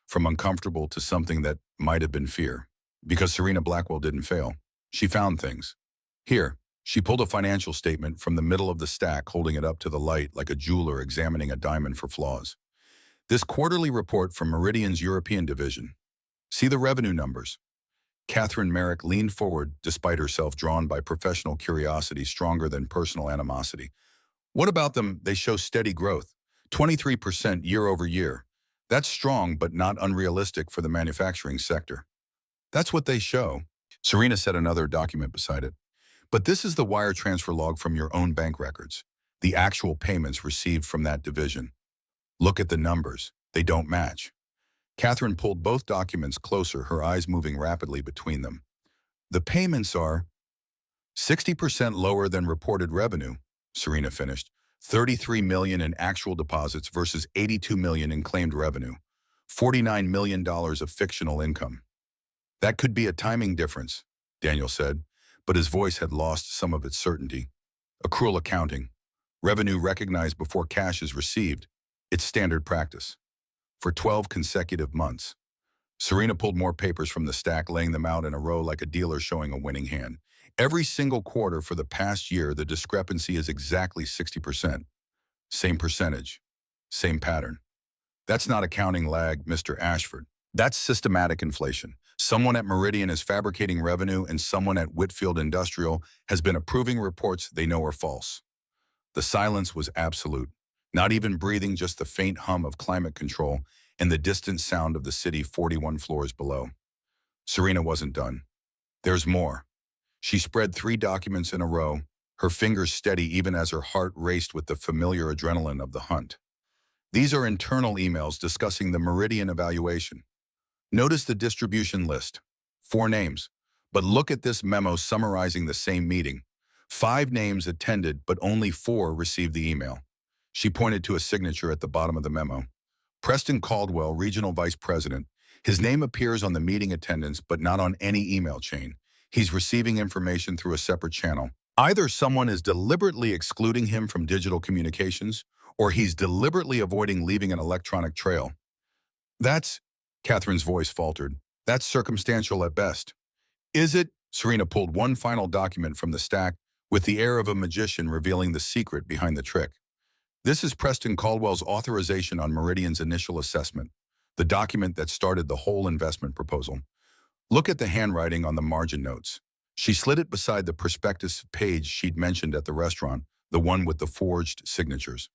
from uncomfortable to something that might have been fear. Because Serena Blackwell didn't fail. She found things. Here, she pulled a financial statement from the middle of the stack, holding it up to the light like a jeweler examining a diamond for flaws. This quarterly report from Meridian's European division. See the revenue numbers. Catherine Merrick leaned forward, despite herself drawn by professional curiosity stronger than personal animosity. What about them? They show steady growth. 23% year over year. That's strong, but not unrealistic for the manufacturing sector. That's what they show. Serena set another document beside it. But this is the wire transfer log from your own bank records. The actual payments received from that division. Look at the numbers. They don't match. Catherine pulled both documents closer, her eyes moving rapidly between them. The payments are 60% lower than reported revenue, Serena finished. 33 million in actual deposits versus 82 million in claimed revenue. $49 million of fictional income. That could be a timing difference, Daniel said, but his voice had lost some of its certainty. Accrual accounting. Revenue recognized before cash is received. It's standard practice. For 12 consecutive months. Serena pulled more papers from the stack, laying them out in a row like a dealer showing a winning hand. Every single quarter for the past year, the discrepancy is exactly 60%. Same percentage. Same pattern. That's not accounting lag, Mr. Ashford. That's systematic inflation. Someone at Meridian is fabricating revenue, and someone at Whitfield Industrial has been approving reports they know are false. The silence was absolute. Not even breathing, just the faint hum of climate control and the distant sound of the city 41 floors below. Serena wasn't done. There's more. She spread 3 documents in a row, her fingers steady even as her heart raced with the familiar adrenaline of the hunt. These are internal emails discussing the Meridian evaluation. Notice the distribution list. 4 names. But look at this memo summarizing the same meeting. 5 names attended, but only 4 received the email. She pointed to a signature at the bottom of the memo. Preston Caldwell, Regional Vice President. His name appears on the meeting attendance, but not on any email chain. He's receiving information through a separate channel. Either someone is deliberately excluding him from digital communications, or he's deliberately avoiding leaving an electronic trail. That's, Catherine's voice faltered, that's circumstantial at best. Is it? Serena pulled one final document from the stack with the air of a magician revealing the secret behind the trick. This is Preston Caldwell's authorization on Meridian's initial assessment, the document that started the whole investment proposal. Look at the handwriting on the margin notes. She slid it beside the prospectus page she'd mentioned at the restaurant, the one with the forged signatures.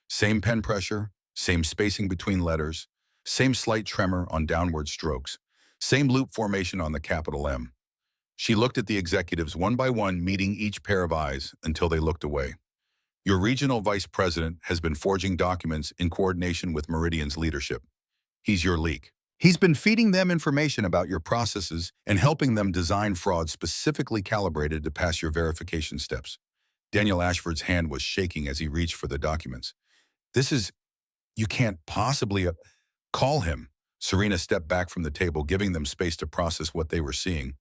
Same pen pressure, same spacing between letters, same slight tremor on downward strokes, same loop formation on the capital M. She looked at the executives one by one, meeting each pair of eyes until they looked away. Your regional vice president has been forging documents in coordination with Meridian's leadership. He's your leak. He's been feeding them information about your processes and helping them design fraud specifically calibrated to pass your verification steps. Daniel Ashford's hand was shaking as he reached for the documents. You can't possibly call him. Serena stepped back from the table, giving them space to process what they were seeing.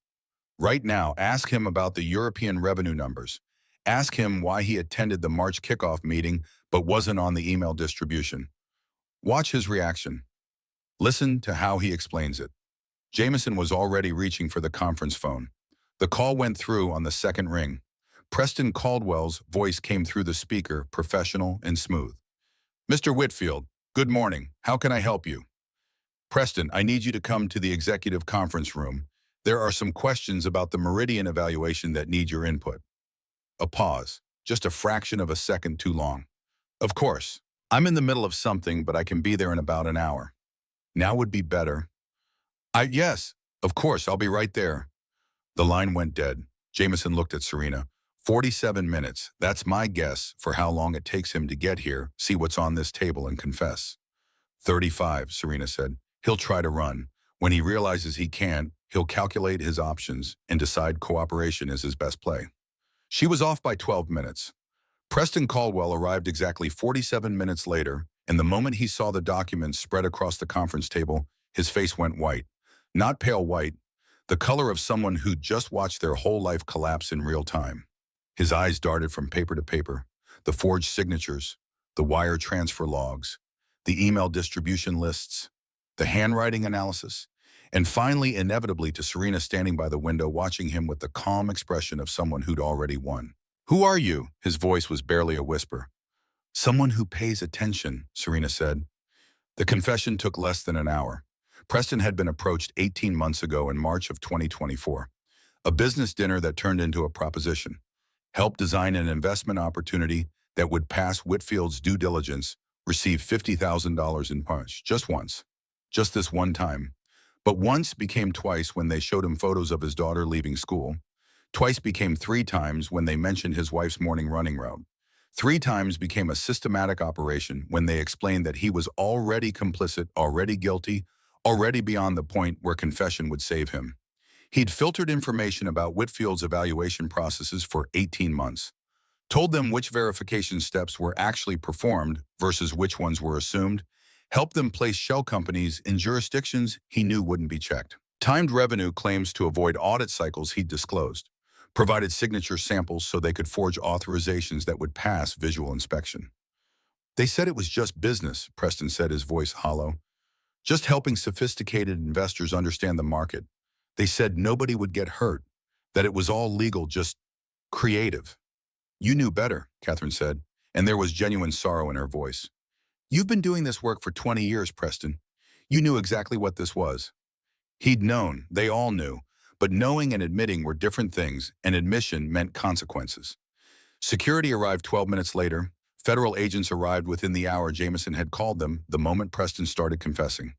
Right now, ask him about the European revenue numbers. Ask him why he attended the March kickoff meeting but wasn't on the email distribution. Watch his reaction. Listen to how he explains it. Jameson was already reaching for the conference phone. The call went through on the second ring. Preston Caldwell's voice came through the speaker, professional and smooth. Mr. Whitfield, good morning. How can I help you? Preston, I need you to come to the executive conference room. There are some questions about the Meridian evaluation that need your input. A pause, just a fraction of a second too long. Of course, I'm in the middle of something, but I can be there in about an hour. Now would be better. Yes, of course, I'll be right there. The line went dead. Jameson looked at Serena. 47 minutes, that's my guess for how long it takes him to get here, see what's on this table and confess. 35, Serena said. He'll try to run. When he realizes he can't, He'll calculate his options and decide cooperation is his best play. She was off by 12 minutes. Preston Caldwell arrived exactly 47 minutes later, and the moment he saw the documents spread across the conference table, his face went white. Not pale white, the color of someone who'd just watched their whole life collapse in real time. His eyes darted from paper to paper, the forged signatures, the wire transfer logs, the email distribution lists, the handwriting analysis, and finally, inevitably, to Serena standing by the window watching him with the calm expression of someone who'd already won. "Who are you?" His voice was barely a whisper. "Someone who pays attention," Serena said. The confession took less than an hour. Preston had been approached 18 months ago in March of 2024. A business dinner that turned into a proposition. Helped design an investment opportunity that would pass Whitfield's due diligence, receive $50,000 in punch, just once. Just this one time. But once became twice when they showed him photos of his daughter leaving school. Twice became 3 times when they mentioned his wife's morning running route. 3 times became a systematic operation when they explained that he was already complicit, already guilty, already beyond the point where confession would save him. He'd filtered information about Whitfield's evaluation processes for 18 months. Told them which verification steps were actually performed versus which ones were assumed, helped them place shell companies in jurisdictions he knew wouldn't be checked. Timed revenue claims to avoid audit cycles he'd disclosed. Provided signature samples so they could forge authorizations that would pass visual inspection. "They said it was just business," Preston said, his voice hollow. "Just helping sophisticated investors understand the market. They said nobody would get hurt, that it was all legal, just creative." "You knew better," Catherine said, and there was genuine sorrow in her voice. "You've been doing this work for 20 years, Preston. You knew exactly what this was." He'd known, they all knew, but knowing and admitting were different things, and admission meant consequences. Security arrived 12 minutes later. Federal agents arrived within the hour Jameson had called them the moment Preston started confessing.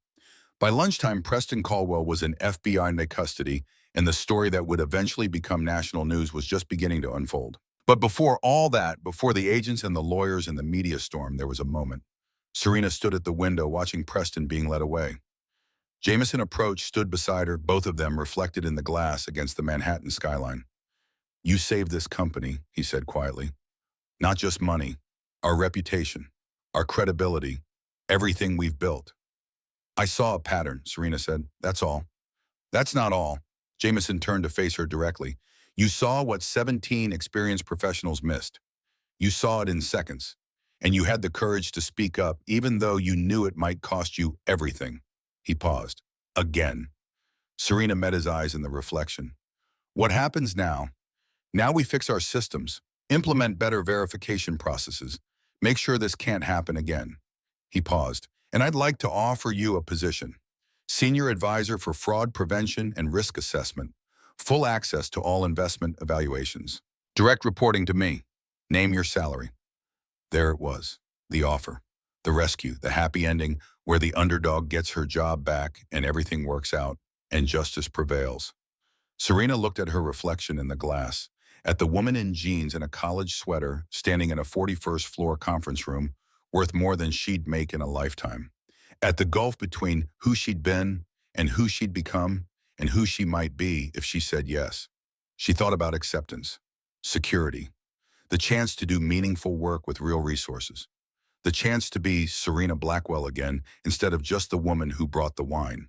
By lunchtime, Preston Caldwell was in FBI custody, and the story that would eventually become national news was just beginning to unfold. But before all that, before the agents and the lawyers and the media storm, there was a moment. Serena stood at the window watching Preston being led away. Jameson approached, stood beside her, both of them reflected in the glass against the Manhattan skyline. "You saved this company," he said quietly. "Not just money, our reputation, our credibility, everything we've built." "I saw a pattern," Serena said. "That's all." "That's not all." Jameson turned to face her directly. "You saw what 17 experienced professionals missed. You saw it in seconds. And you had the courage to speak up, even though you knew it might cost you everything." He paused. "Again." Serena met his eyes in the reflection. "What happens now? Now we fix our systems, implement better verification processes, make sure this can't happen again." He paused. "And I'd like to offer you a position. Senior Advisor for Fraud Prevention and Risk Assessment. Full access to all investment evaluations. Direct reporting to me. Name your salary." There it was, the offer, the rescue, the happy ending where the underdog gets her job back and everything works out and justice prevails. Serena looked at her reflection in the glass, at the woman in jeans and a college sweater standing in a 41st floor conference room worth more than she'd make in a lifetime, at the gulf between who she'd been and who she'd become and who she might be if she said yes. She thought about acceptance, security, the chance to do meaningful work with real resources, the chance to be Serena Blackwell again instead of just the woman who brought the wine.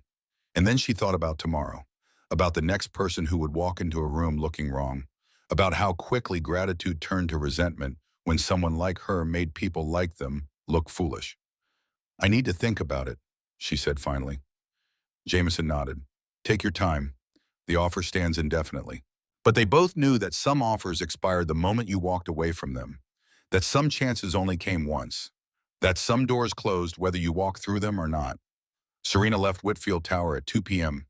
And then she thought about tomorrow, about the next person who would walk into a room looking wrong, about how quickly gratitude turned to resentment when someone like her made people like them look foolish. "I need to think about it," she said finally. Jameson nodded. "Take your time. The offer stands indefinitely." But they both knew that some offers expired the moment you walked away from them, that some chances only came once, that some doors closed whether you walked through them or not. Serena left Whitfield Tower at 2 p.m.,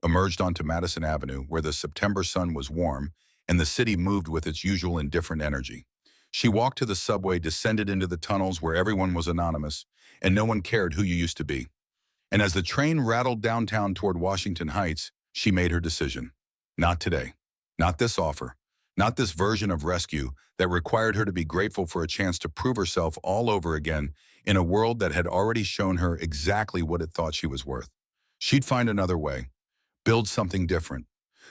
emerged onto Madison Avenue where the September sun was warm and the city moved with its usual indifferent energy. She walked to the subway, descended into the tunnels where everyone was anonymous and no one cared who you used to be. And as the train rattled downtown toward Washington Heights, she made her decision. Not today. Not this offer. Not this version of rescue that required her to be grateful for a chance to prove herself all over again in a world that had already shown her exactly what it thought she was worth. She'd find another way. build something different,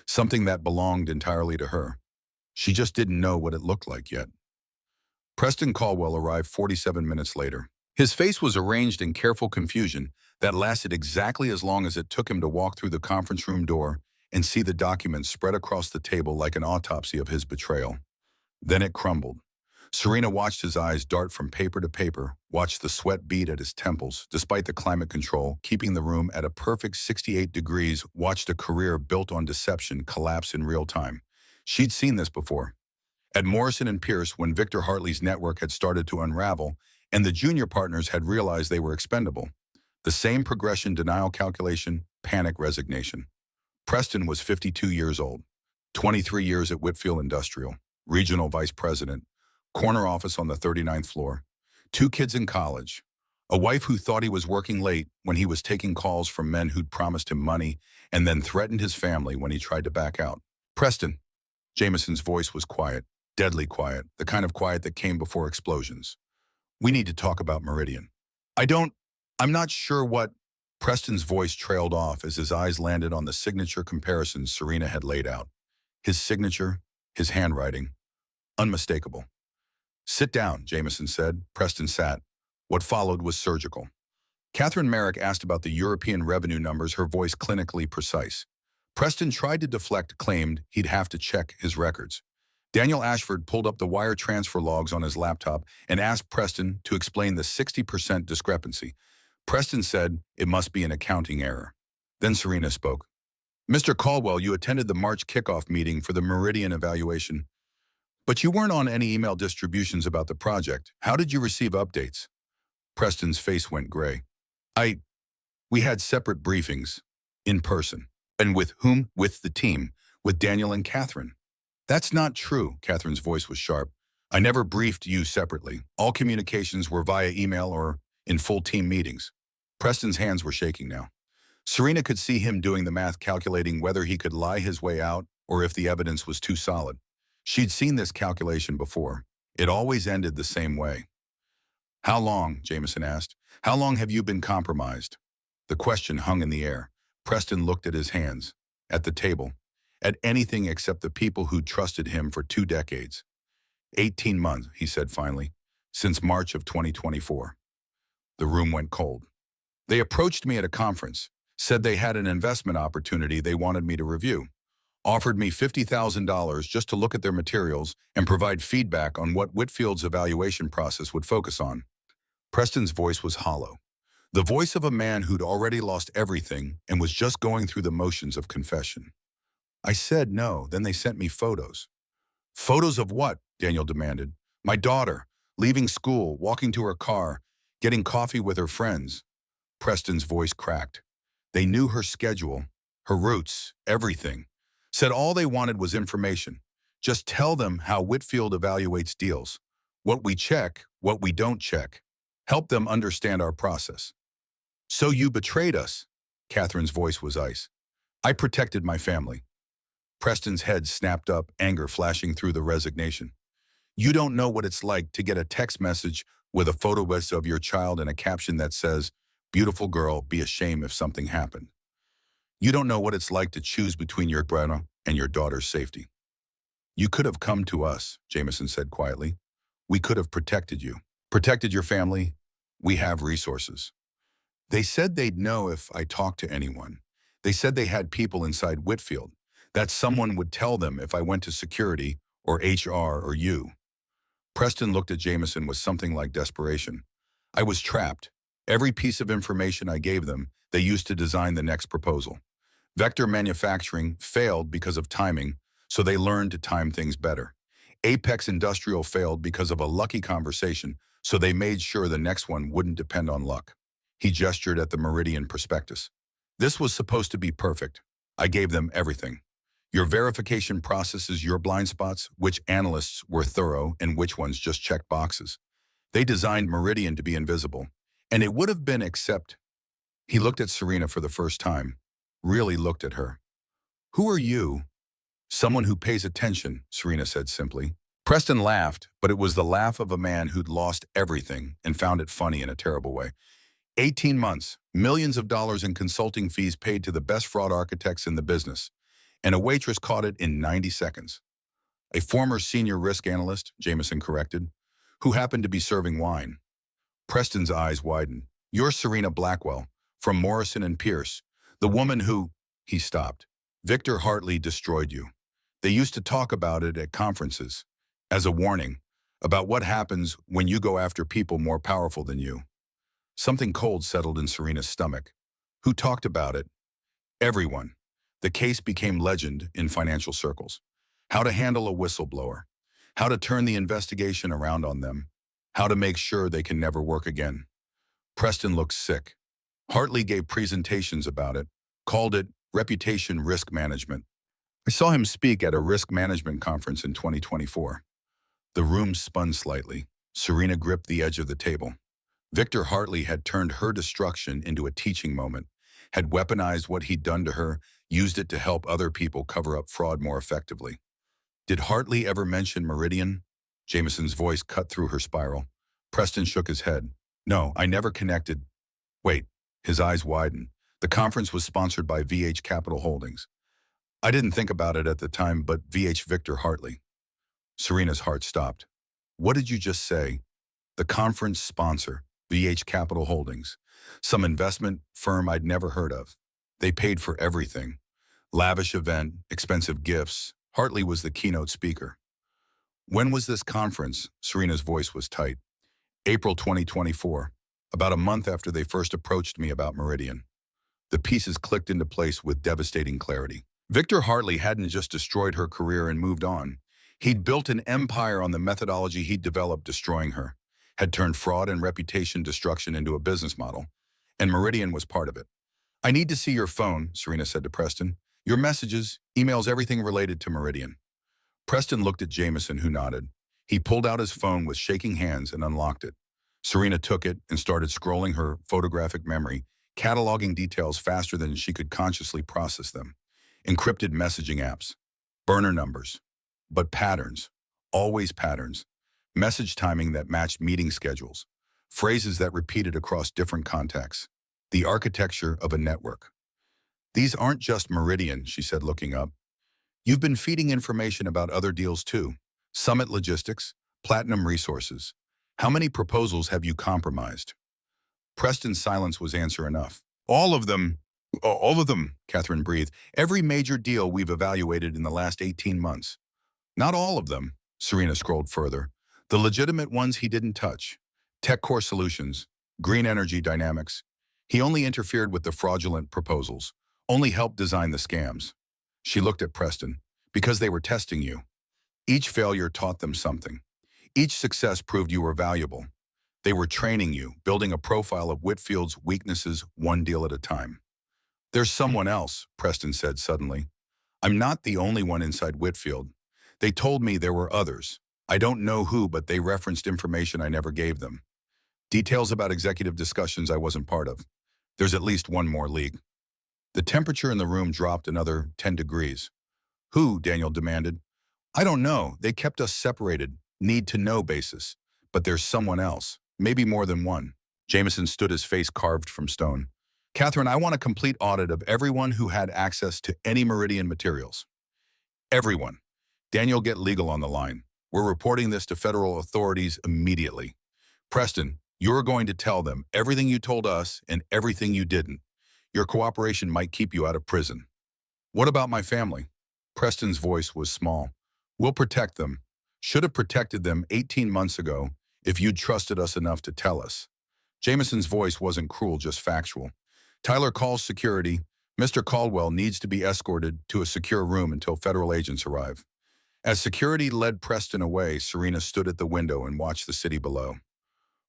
something that belonged entirely to her. She just didn't know what it looked like yet. Preston Caldwell arrived 47 minutes later. His face was arranged in careful confusion that lasted exactly as long as it took him to walk through the conference room door and see the documents spread across the table like an autopsy of his betrayal. Then it crumbled. Serena watched his eyes dart from paper to paper, watched the sweat bead at his temples, despite the climate control, keeping the room at a perfect 68 degrees, watched a career built on deception collapse in real time. She'd seen this before. At Morrison and Pierce, when Victor Hartley's network had started to unravel, and the junior partners had realized they were expendable. The same progression, denial calculation, panic, resignation. Preston was 52 years old, 23 years at Whitfield Industrial, regional vice president, corner office on the 39th floor, 2 kids in college, a wife who thought he was working late when he was taking calls from men who'd promised him money and then threatened his family when he tried to back out. Preston. Jameson's voice was quiet, deadly quiet, the kind of quiet that came before explosions. We need to talk about Meridian. I'm not sure what. Preston's voice trailed off as his eyes landed on the signature comparisons Serena had laid out. His signature, his handwriting, unmistakable. Sit down, Jameson said. Preston sat. What followed was surgical. Catherine Merrick asked about the European revenue numbers, her voice clinically precise. Preston tried to deflect, claimed he'd have to check his records. Daniel Ashford pulled up the wire transfer logs on his laptop and asked Preston to explain the 60% discrepancy. Preston said it must be an accounting error. Then Serena spoke. Mr. Caldwell, you attended the March kickoff meeting for the Meridian evaluation, but you weren't on any email distributions about the project. How did you receive updates? Preston's face went gray. We had separate briefings, in person. And with whom? With the team, with Daniel and Catherine. That's not true, Catherine's voice was sharp. I never briefed you separately. All communications were via email or in full team meetings. Preston's hands were shaking now. Serena could see him doing the math, calculating whether he could lie his way out or if the evidence was too solid. She'd seen this calculation before. It always ended the same way. How long, Jameson asked, how long have you been compromised? The question hung in the air. Preston looked at his hands, at the table, at anything except the people who'd trusted him for 2 decades. 18 months, he said finally, since March of 2024. The room went cold. They approached me at a conference, said they had an investment opportunity they wanted me to review, offered me $50,000 just to look at their materials and provide feedback on what Whitfield's evaluation process would focus on. Preston's voice was hollow, the voice of a man who'd already lost everything and was just going through the motions of confession. I said no, then they sent me photos. Photos of what? Daniel demanded. My daughter, leaving school, walking to her car, getting coffee with her friends. Preston's voice cracked. They knew her schedule, her routes, everything. Said all they wanted was information. Just tell them how Whitfield evaluates deals. What we check, what we don't check. Help them understand our process. So you betrayed us. Catherine's voice was ice. I protected my family. Preston's head snapped up, anger flashing through the resignation. You don't know what it's like to get a text message with a photo of your child and a caption that says, beautiful girl, be ashamed if something happened. You don't know what it's like to choose between your brother and your daughter's safety. You could have come to us, Jameson said quietly. We could have protected you. Protected your family. We have resources. They said they'd know if I talked to anyone. They said they had people inside Whitfield, that someone would tell them if I went to security or HR or you. Preston looked at Jameson with something like desperation. I was trapped. Every piece of information I gave them, they used to design the next proposal. Vector Manufacturing failed because of timing, so they learned to time things better. Apex Industrial failed because of a lucky conversation, so they made sure the next one wouldn't depend on luck. He gestured at the Meridian prospectus. This was supposed to be perfect. I gave them everything. Your verification processes, your blind spots, which analysts were thorough and which ones just checked boxes. They designed Meridian to be invisible, and it would have been except. He looked at Serena for the first time, really looked at her. Who are you? Someone who pays attention, Serena said simply. Preston laughed, but it was the laugh of a man who'd lost everything and found it funny in a terrible way. 18 months, millions of dollars in consulting fees paid to the best fraud architects in the business, and a waitress caught it in 90 seconds. A former senior risk analyst, Jameson corrected, who happened to be serving wine. Preston's eyes widened. You're Serena Blackwell, from Morrison and Pierce, the woman who, he stopped. Victor Hartley destroyed you. They used to talk about it at conferences, as a warning, about what happens when you go after people more powerful than you. Something cold settled in Serena's stomach. Who talked about it? Everyone. The case became legend in financial circles. How to handle a whistleblower. How to turn the investigation around on them. How to make sure they can never work again. Preston looked sick. Hartley gave presentations about it, called it reputation risk management. I saw him speak at a risk management conference in 2024. The room spun slightly. Serena gripped the edge of the table. Victor Hartley had turned her destruction into a teaching moment, had weaponized what he'd done to her, used it to help other people cover up fraud more effectively. Did Hartley ever mention Meridian? Jameson's voice cut through her spiral. Preston shook his head. No, I never connected. Wait, his eyes widened. The conference was sponsored by VH Capital Holdings. I didn't think about it at the time, but VH Victor Hartley. Serena's heart stopped. What did you just say? The conference sponsor, VH Capital Holdings, some investment firm I'd never heard of. They paid for everything. Lavish event, expensive gifts. Hartley was the keynote speaker. When was this conference? Serena's voice was tight. April 2024, about a month after they first approached me about Meridian. The pieces clicked into place with devastating clarity. Victor Hartley hadn't just destroyed her career and moved on. He'd built an empire on the methodology he'd developed destroying her, had turned fraud and reputation destruction into a business model, and Meridian was part of it. I need to see your phone, Serena said to Preston. Your messages, emails, everything related to Meridian. Preston looked at Jameson, who nodded. He pulled out his phone with shaking hands and unlocked it. Serena took it and started scrolling her photographic memory, cataloging details faster than she could consciously process them. Encrypted messaging apps, burner numbers, but patterns, always patterns, message timing that matched meeting schedules, phrases that repeated across different contacts, the architecture of a network. These aren't just Meridian, she said, looking up. You've been feeding information about other deals too. Summit Logistics, Platinum Resources. How many proposals have you compromised? Preston's silence was answer enough. All of them, Catherine breathed. Every major deal we've evaluated in the last 18 months. Not all of them, Serena scrolled further. The legitimate ones he didn't touch. Tech Core Solutions, Green Energy Dynamics. He only interfered with the fraudulent proposals, only helped design the scams. She looked at Preston. Because they were testing you. Each failure taught them something. Each success proved you were valuable. They were training you, building a profile of Whitfield's weaknesses one deal at a time. There's someone else, Preston said suddenly. I'm not the only one inside Whitfield. They told me there were others. I don't know who, but they referenced information I never gave them. Details about executive discussions I wasn't part of. There's at least one more leak. The temperature in the room dropped another 10 degrees. Who? Daniel demanded. I don't know. They kept us separated, need-to-know basis. But there's someone else, maybe more than one. Jameson stood, his face carved from stone. Catherine, I want a complete audit of everyone who had access to any Meridian materials. Everyone. Daniel, get legal on the line. We're reporting this to federal authorities immediately. Preston, you're going to tell them everything you told us and everything you didn't. Your cooperation might keep you out of prison. What about my family? Preston's voice was small. We'll protect them. Should have protected them 18 months ago if you'd trusted us enough to tell us. Jameson's voice wasn't cruel, just factual. Tyler calls security. Mr. Caldwell needs to be escorted to a secure room until federal agents arrive. As security led Preston away, Serena stood at the window and watched the city below.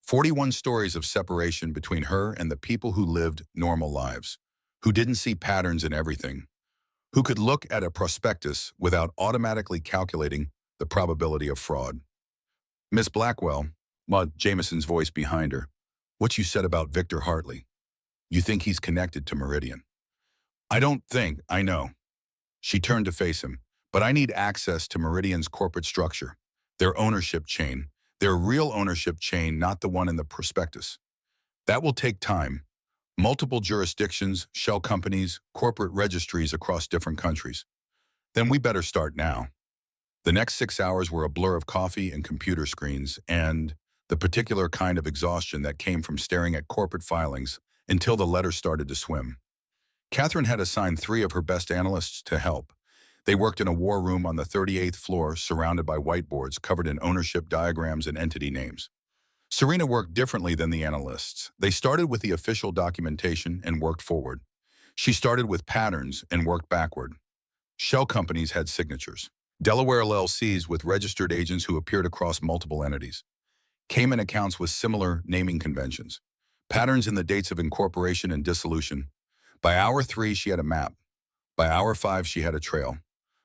41 stories of separation between her and the people who lived normal lives, who didn't see patterns in everything, who could look at a prospectus without automatically calculating the probability of fraud. Miss Blackwell, Jameson's voice behind her, what you said about Victor Hartley. You think he's connected to Meridian? I don't think, I know. She turned to face him. But I need access to Meridian's corporate structure, their ownership chain, their real ownership chain, not the one in the prospectus. That will take time. Multiple jurisdictions, shell companies, corporate registries across different countries. Then we better start now. The next 6 hours were a blur of coffee and computer screens and the particular kind of exhaustion that came from staring at corporate filings until the letters started to swim. Catherine had assigned 3 of her best analysts to help. They worked in a war room on the 38th floor, surrounded by whiteboards covered in ownership diagrams and entity names. Serena worked differently than the analysts. They started with the official documentation and worked forward. She started with patterns and worked backward. Shell companies had signatures. Delaware LLCs with registered agents who appeared across multiple entities. Cayman accounts with similar naming conventions. Patterns in the dates of incorporation and dissolution. By hour 3, she had a map. By hour 5, she had a trail.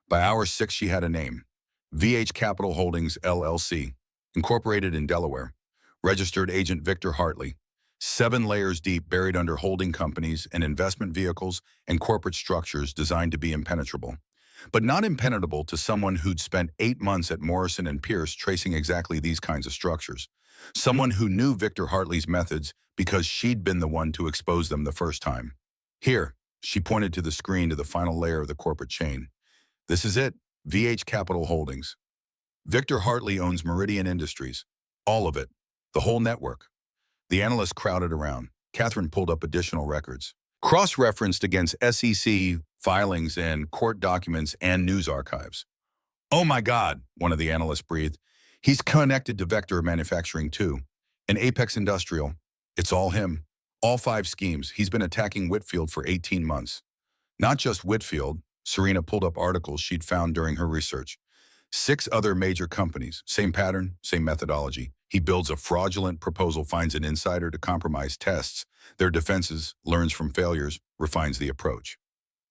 By hour 6, she had a name. VH Capital Holdings, LLC, incorporated in Delaware. Registered agent Victor Hartley. 7 layers deep, buried under holding companies and investment vehicles and corporate structures designed to be impenetrable. But not impenetrable to someone who'd spent 8 months at Morrison and Pierce tracing exactly these kinds of structures. Someone who knew Victor Hartley's methods because she'd been the one to expose them the first time. Here, she pointed to the screen to the final layer of the corporate chain. This is it, VH Capital Holdings. Victor Hartley owns Meridian Industries. All of it. The whole network. The analysts crowded around. Catherine pulled up additional records. Cross-referenced against SEC filings and court documents and news archives. Oh my God, one of the analysts breathed. He's connected to Vector Manufacturing too. And Apex Industrial. It's all him. All 5 schemes. He's been attacking Whitfield for 18 months. Not just Whitfield. Serena pulled up articles she'd found during her research. 6 other major companies. Same pattern, same methodology. He builds a fraudulent proposal, finds an insider to compromise, tests their defenses, learns from failures, refines the approach.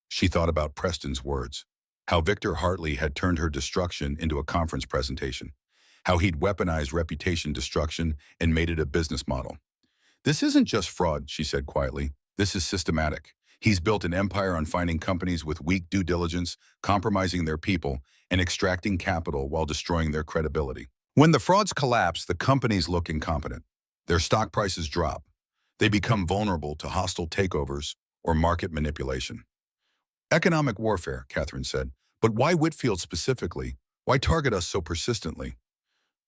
She thought about Preston's words. How Victor Hartley had turned her destruction into a conference presentation. How he'd weaponized reputation destruction and made it a business model. This isn't just fraud, she said quietly. This is systematic. He's built an empire on finding companies with weak due diligence, compromising their people, and extracting capital while destroying their credibility. When the frauds collapse, the companies look incompetent. Their stock prices drop. They become vulnerable to hostile takeovers or market manipulation. Economic warfare, Catherine said. But why Whitfield specifically? Why target us so persistently?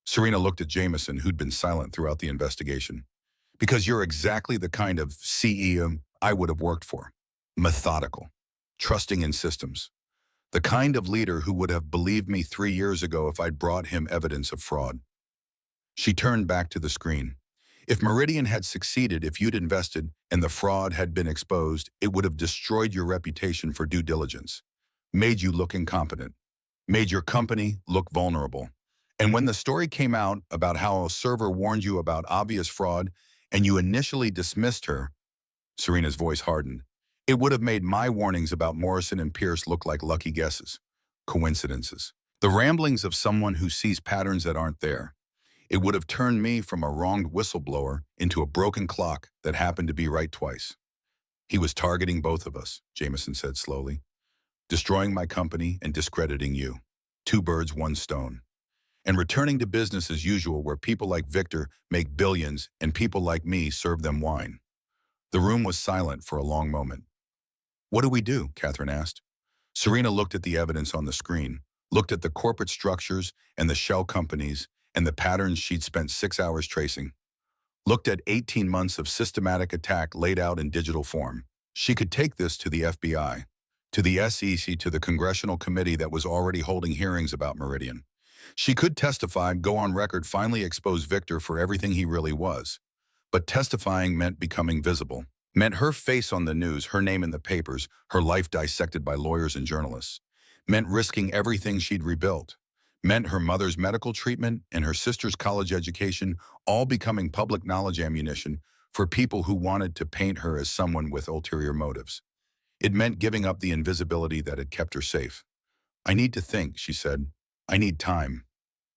Serena looked at Jameson, who'd been silent throughout the investigation. Because you're exactly the kind of CEO I would have worked for. Methodical, trusting in systems. The kind of leader who would have believed me 3 years ago if I'd brought him evidence of fraud. She turned back to the screen. If Meridian had succeeded, if you'd invested and the fraud had been exposed, it would have destroyed your reputation for due diligence, made you look incompetent, made your company look vulnerable. And when the story came out about how a server warned you about obvious fraud and you initially dismissed her, Serena's voice hardened. It would have made my warnings about Morrison and Pierce look like lucky guesses, coincidences, the ramblings of someone who sees patterns that aren't there. It would have turned me from a wronged whistleblower into a broken clock that happened to be right twice. He was targeting both of us, Jameson said slowly, destroying my company and discrediting you. 2 birds, 1 stone. And returning to business as usual where people like Victor make billions and people like me serve them wine. The room was silent for a long moment. What do we do? Catherine asked. Serena looked at the evidence on the screen, looked at the corporate structures and the shell companies and the patterns she'd spent 6 hours tracing, looked at 18 months of systematic attack laid out in digital form. She could take this to the FBI, to the SEC, to the congressional committee that was already holding hearings about Meridian. She could testify, go on record, finally expose Victor for everything he really was. But testifying meant becoming visible, meant her face on the news, her name in the papers, her life dissected by lawyers and journalists, meant risking everything she'd rebuilt, meant her mother's medical treatment and her sister's college education all becoming public knowledge ammunition for people who wanted to paint her as someone with ulterior motives. It meant giving up the invisibility that had kept her safe. I need to think, she said. I need time.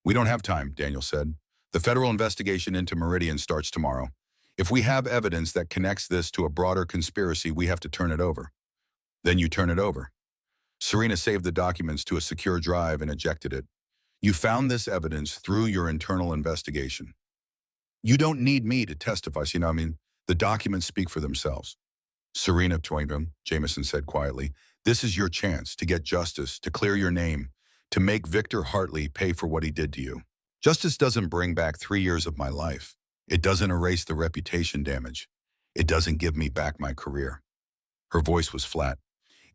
We don't have time, Daniel said. The federal investigation into Meridian starts tomorrow. If we have evidence that connects this to a broader conspiracy, we have to turn it over. Then you turn it over. Serena saved the documents to a secure drive and ejected it. You found this evidence through your internal investigation. You don't need me to testify, The documents speak for themselves. Serena Toynbee, Jameson said quietly, this is your chance to get justice, to clear your name, to make Victor Hartley pay for what he did to you. Justice doesn't bring back 3 years of my life. It doesn't erase the reputation damage. It doesn't give me back my career. Her voice was flat.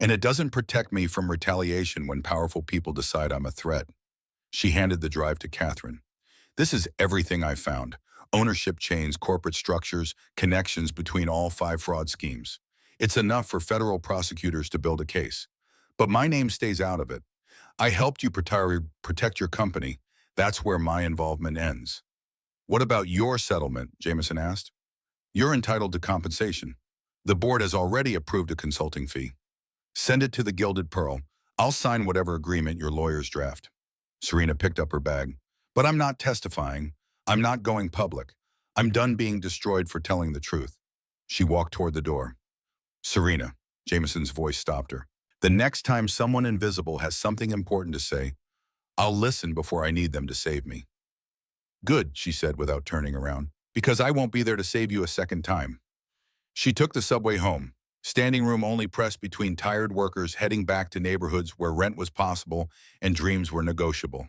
And it doesn't protect me from retaliation when powerful people decide I'm a threat. She handed the drive to Catherine. This is everything I found. Ownership chains, corporate structures, connections between all 5 fraud schemes. It's enough for federal prosecutors to build a case. But my name stays out of it. I helped you protect your company. That's where my involvement ends. What about your settlement? Jameson asked. You're entitled to compensation. The board has already approved a consulting fee. Send it to the Gilded Pearl. I'll sign whatever agreement your lawyers draft. Serena picked up her bag. But I'm not testifying. I'm not going public. I'm done being destroyed for telling the truth. She walked toward the door. Serena, Jameson's voice stopped her. The next time someone invisible has something important to say, I'll listen before I need them to save me. Good, she said without turning around, because I won't be there to save you a second time. She took the subway home, standing room only pressed between tired workers heading back to neighborhoods where rent was possible and dreams were negotiable.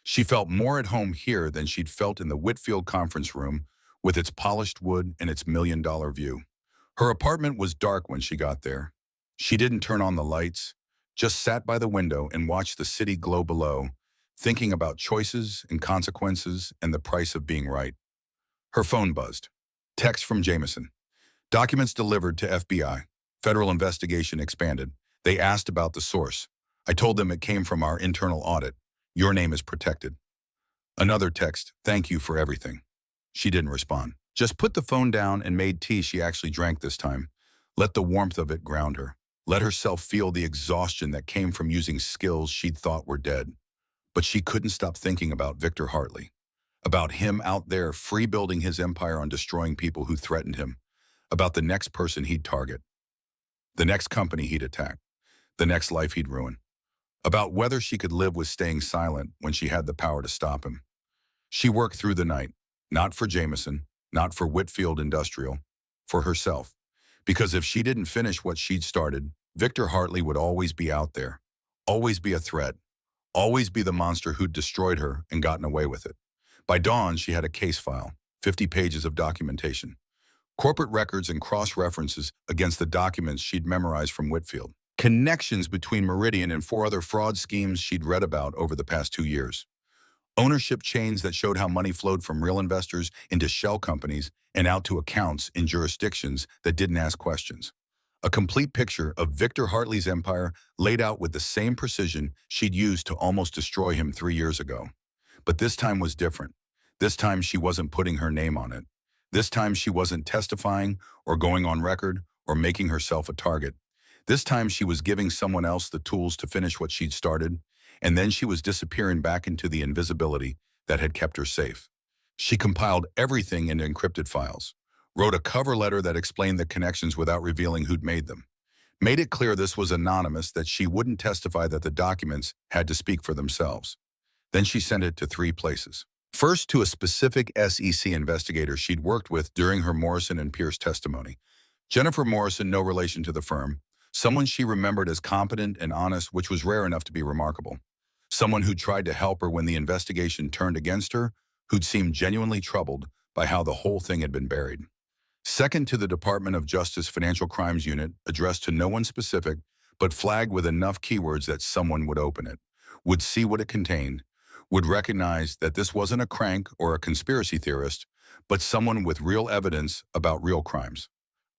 She felt more at home here than she'd felt in the Whitfield conference room with its polished wood and its $1,000,000 view. Her apartment was dark when she got there. She didn't turn on the lights, just sat by the window and watched the city glow below, thinking about choices and consequences and the price of being right. Her phone buzzed. Text from Jameson. Documents delivered to FBI. Federal investigation expanded. They asked about the source. I told them it came from our internal audit. Your name is protected. Another text. Thank you for everything. She didn't respond. Just put the phone down and made tea she actually drank this time. Let the warmth of it ground her. Let herself feel the exhaustion that came from using skills she'd thought were dead. But she couldn't stop thinking about Victor Hartley. About him out there free-building his empire on destroying people who threatened him. About the next person he'd target. The next company he'd attack. The next life he'd ruin. About whether she could live with staying silent when she had the power to stop him. She worked through the night, not for Jameson, not for Whitfield Industrial, for herself. Because if she didn't finish what she'd started, Victor Hartley would always be out there, always be a threat, always be the monster who'd destroyed her and gotten away with it. By dawn, she had a case file, 50 pages of documentation, corporate records and cross-references against the documents she'd memorized from Whitfield, connections between Meridian and 4 other fraud schemes she'd read about over the past 2 years, ownership chains that showed how money flowed from real investors into shell companies and out to accounts in jurisdictions that didn't ask questions. A complete picture of Victor Hartley's empire laid out with the same precision she'd used to almost destroy him 3 years ago. But this time was different. This time she wasn't putting her name on it. This time she wasn't testifying or going on record or making herself a target. This time she was giving someone else the tools to finish what she'd started, and then she was disappearing back into the invisibility that had kept her safe. She compiled everything into encrypted files, wrote a cover letter that explained the connections without revealing who'd made them, made it clear this was anonymous, that she wouldn't testify, that the documents had to speak for themselves. Then she sent it to 3 places. First, to a specific SEC investigator she'd worked with during her Morrison and Pierce testimony. Jennifer Morrison, no relation to the firm, someone she remembered as competent and honest, which was rare enough to be remarkable. Someone who tried to help her when the investigation turned against her, who'd seemed genuinely troubled by how the whole thing had been buried. Second, to the Department of Justice Financial Crimes Unit, addressed to no one specific, but flagged with enough keywords that someone would open it, would see what it contained, would recognize that this wasn't a crank or a conspiracy theorist, but someone with real evidence about real crimes.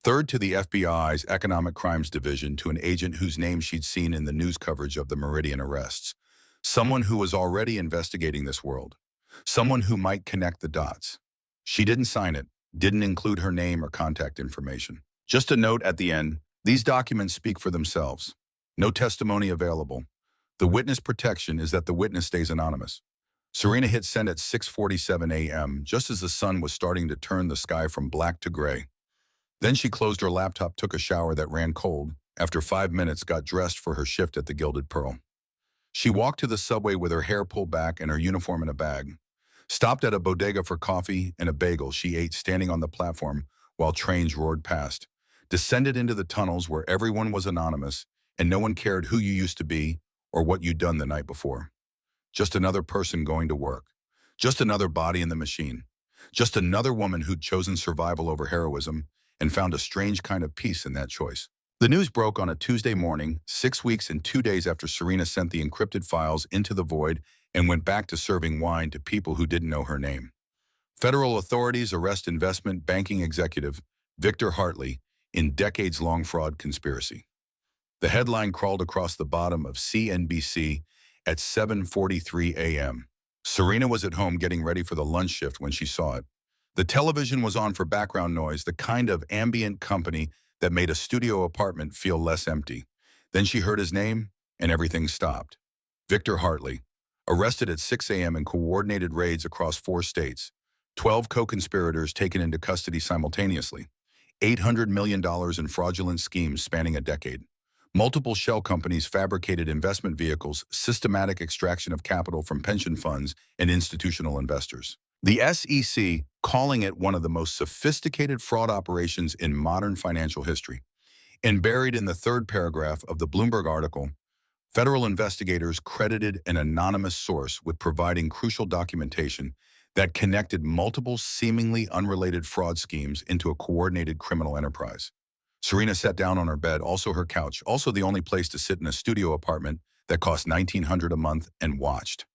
Third, to the FBI's Economic Crimes Division, to an agent whose name she'd seen in the news coverage of the Meridian arrests. Someone who was already investigating this world. Someone who might connect the dots. She didn't sign it, didn't include her name or contact information. Just a note at the end, these documents speak for themselves. No testimony available. The witness protection is that the witness stays anonymous. Serena hit send at 6:47 a.m., just as the sun was starting to turn the sky from black to gray. Then she closed her laptop, took a shower that ran cold. After 5 minutes, got dressed for her shift at the Gilded Pearl. She walked to the subway with her hair pulled back and her uniform in a bag. Stopped at a bodega for coffee and a bagel she ate standing on the platform while trains roared past, descended into the tunnels where everyone was anonymous and no one cared who you used to be or what you'd done the night before. Just another person going to work. Just another body in the machine. Just another woman who'd chosen survival over heroism and found a strange kind of peace in that choice. The news broke on a Tuesday morning, 6 weeks and 2 days after Serena sent the encrypted files into the void and went back to serving wine to people who didn't know her name. Federal authorities arrest investment banking executive Victor Hartley in decades-long fraud conspiracy. The headline crawled across the bottom of CNBC at 7:43 a.m. Serena was at home getting ready for the lunch shift when she saw it. The television was on for background noise, the kind of ambient company that made a studio apartment feel less empty. Then she heard his name, and everything stopped. Victor Hartley, arrested at 6 a.m. in coordinated raids across 4 states. 12 co-conspirators taken into custody simultaneously. $800 million in fraudulent schemes spanning a decade. Multiple shell companies fabricated investment vehicles, systematic extraction of capital from pension funds and institutional investors. The SEC calling it one of the most sophisticated fraud operations in modern financial history. And buried in the third paragraph of the Bloomberg article, federal investigators credited an anonymous source with providing crucial documentation that connected multiple seemingly unrelated fraud schemes into a coordinated criminal enterprise. Serena sat down on her bed, also her couch, also the only place to sit in a studio apartment that cost $1,900 a month, and watched.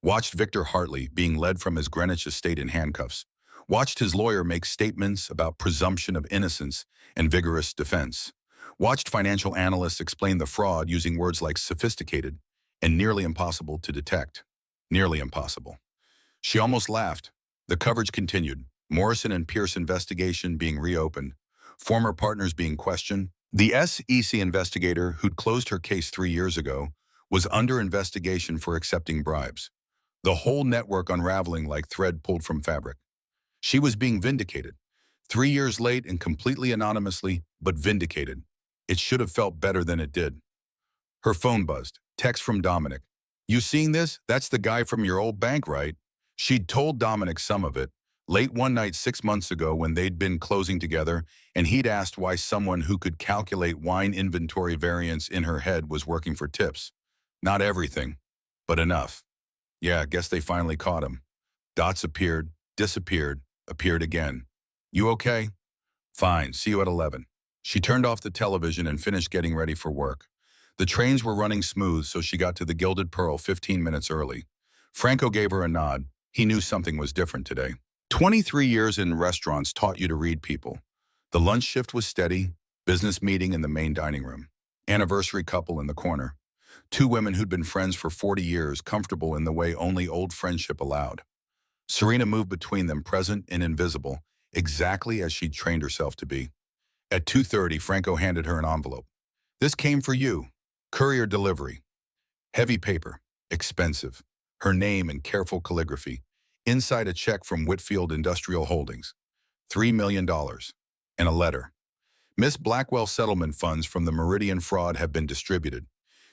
Watched Victor Hartley being led from his Greenwich estate in handcuffs. Watched his lawyer make statements about presumption of innocence and vigorous defense. Watched financial analysts explain the fraud using words like sophisticated and nearly impossible to detect. Nearly impossible. She almost laughed. The coverage continued. Morrison and Pierce investigation being reopened. Former partners being questioned. The SEC investigator who'd closed her case 3 years ago was under investigation for accepting bribes. The whole network unraveling like thread pulled from fabric. She was being vindicated. 3 years late and completely anonymously, but vindicated. It should have felt better than it did. Her phone buzzed. Text from Dominic. "You seeing this? That's the guy from your old bank, right?" She'd told Dominic some of it, late one night 6 months ago when they'd been closing together, and he'd asked why someone who could calculate wine inventory variance in her head was working for tips. Not everything, but enough. Yeah, guess they finally caught him. Dots appeared, disappeared, appeared again. "You okay?" "Fine, see you at 11. She turned off the television and finished getting ready for work. The trains were running smooth, so she got to the Gilded Pearl 15 minutes early. Franco gave her a nod. He knew something was different today. 23 years in restaurants taught you to read people. The lunch shift was steady, business meeting in the main dining room. Anniversary couple in the corner. 2 women who'd been friends for 40 years, comfortable in the way only old friendship allowed. Serena moved between them, present and invisible, exactly as she'd trained herself to be. At 2:30, Franco handed her an envelope. "This came for you. Courier delivery." Heavy paper. Expensive. Her name in careful calligraphy. Inside a check from Whitfield Industrial Holdings. $3 million. And a letter. "Miss Blackwell, settlement funds from the Meridian fraud have been distributed.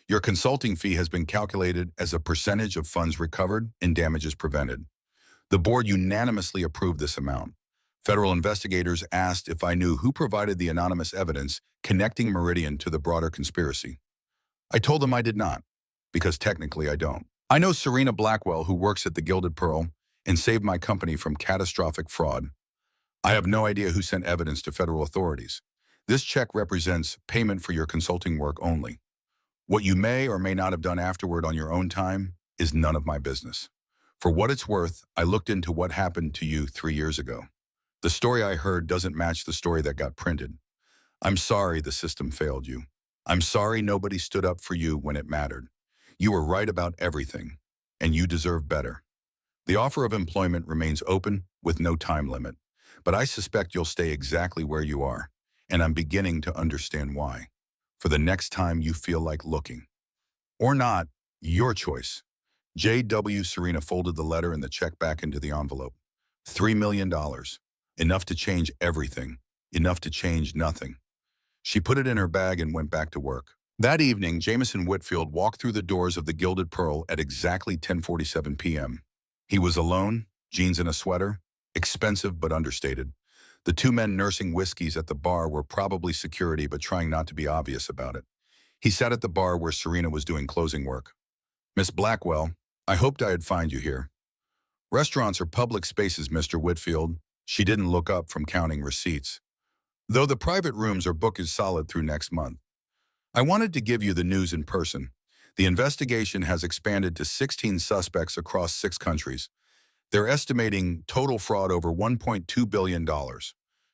Your consulting fee has been calculated as a percentage of funds recovered and damages prevented. The board unanimously approved this amount. Federal investigators asked if I knew who provided the anonymous evidence connecting Meridian to the broader conspiracy. I told them I did not, because technically I don't. I know Serena Blackwell, who works at the Gilded Pearl and saved my company from catastrophic fraud. I have no idea who sent evidence to federal authorities. This check represents payment for your consulting work only. What you may or may not have done afterward on your own time is none of my business. For what it's worth, I looked into what happened to you 3 years ago. The story I heard doesn't match the story that got printed. I'm sorry the system failed you. I'm sorry nobody stood up for you when it mattered. You were right about everything, and you deserve better. The offer of employment remains open with no time limit, but I suspect you'll stay exactly where you are, and I'm beginning to understand why. For the next time you feel like looking. Or not, your choice." J.W. Serena folded the letter and the check back into the envelope. $3 million. Enough to change everything. Enough to change nothing. She put it in her bag and went back to work. That evening, Jameson Whitfield walked through the doors of the Gilded Pearl at exactly 10:47 p.m. He was alone, jeans and a sweater, expensive but understated. The two men nursing whiskeys at the bar were probably security but trying not to be obvious about it. He sat at the bar where Serena was doing closing work. "Miss Blackwell, I hoped I'd find you here." "Restaurants are public spaces, Mr. Whitfield." She didn't look up from counting receipts. "Though the private rooms are booked as solid through next month. I wanted to give you the news in person. The investigation has expanded to 16 suspects across 6 countries. They're estimating total fraud over $1.2 billion,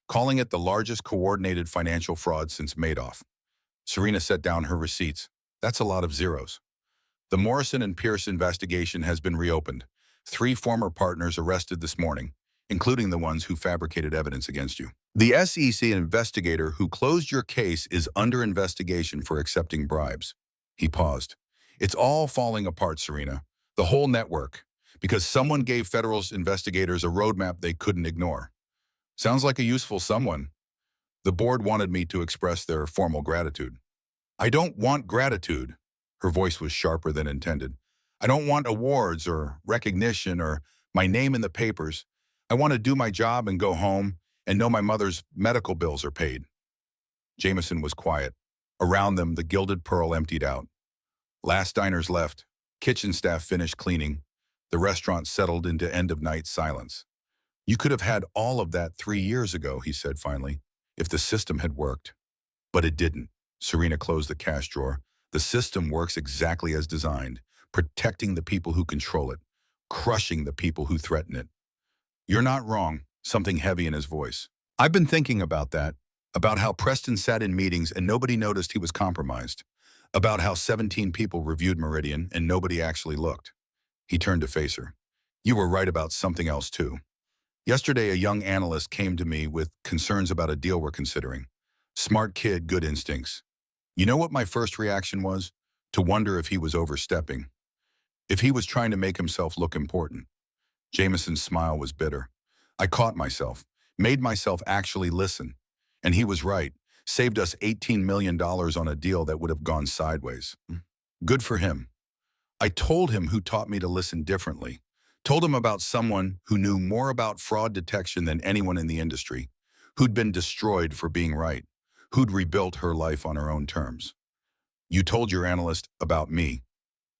calling it the largest coordinated financial fraud since Madoff." Serena set down her receipts. "That's a lot of zeros." "The Morrison and Pierce investigation has been reopened. 3 former partners arrested this morning, including the ones who fabricated evidence against you. The SEC investigator who closed your case is under investigation for accepting bribes." He paused. "It's all falling apart, Serena. The whole network. Because someone gave federal investigators a roadmap they couldn't ignore." "Sounds like a useful someone." "The board wanted me to express their formal gratitude." "I don't want gratitude." Her voice was sharper than intended. "I don't want awards or recognition or my name in the papers. I want to do my job and go home and know my mother's medical bills are paid." Jameson was quiet. Around them, the Gilded Pearl emptied out. Last diners left. Kitchen staff finished cleaning. The restaurant settled into end-of-night silence. "You could have had all of that 3 years ago," he said finally, "if the system had worked." "But it didn't." Serena closed the cash drawer. "The system works exactly as designed, protecting the people who control it, crushing the people who threaten it." "You're not wrong," something heavy in his voice. "I've been thinking about that, about how Preston sat in meetings and nobody noticed he was compromised, about how 17 people reviewed Meridian and nobody actually looked." He turned to face her. "You were right about something else too. Yesterday, a young analyst came to me with concerns about a deal we're considering. Smart kid, good instincts. You know what my first reaction was? To wonder if he was overstepping, if he was trying to make himself look important." Jameson's smile was bitter. "I caught myself, made myself actually listen. And he was right. Saved us $18 million on a deal that would have gone sideways. Good for him. I told him who taught me to listen differently. Told him about someone who knew more about fraud detection than anyone in the industry, who'd been destroyed for being right, who'd rebuilt her life on her own terms. You told your analyst about me.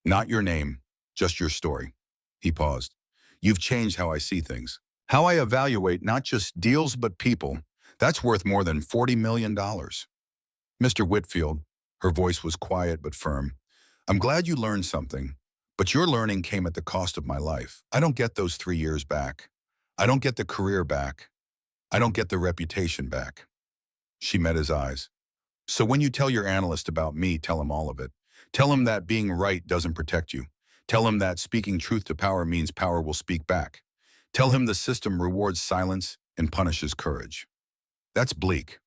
Not your name, just your story." He paused. "You've changed how I see things. How I evaluate not just deals but people. That's worth more than $40 million. "Mr. Whitfield," her voice was quiet but firm, "I'm glad you learned something, but your learning came at the cost of my life. I don't get those 3 years back. I don't get the career back. I don't get the reputation back." She met his eyes. "So when you tell your analyst about me, tell him all of it. Tell him that being right doesn't protect you. Tell him that speaking truth to power means power will speak back. Tell him the system rewards silence and punishes courage." "That's bleak.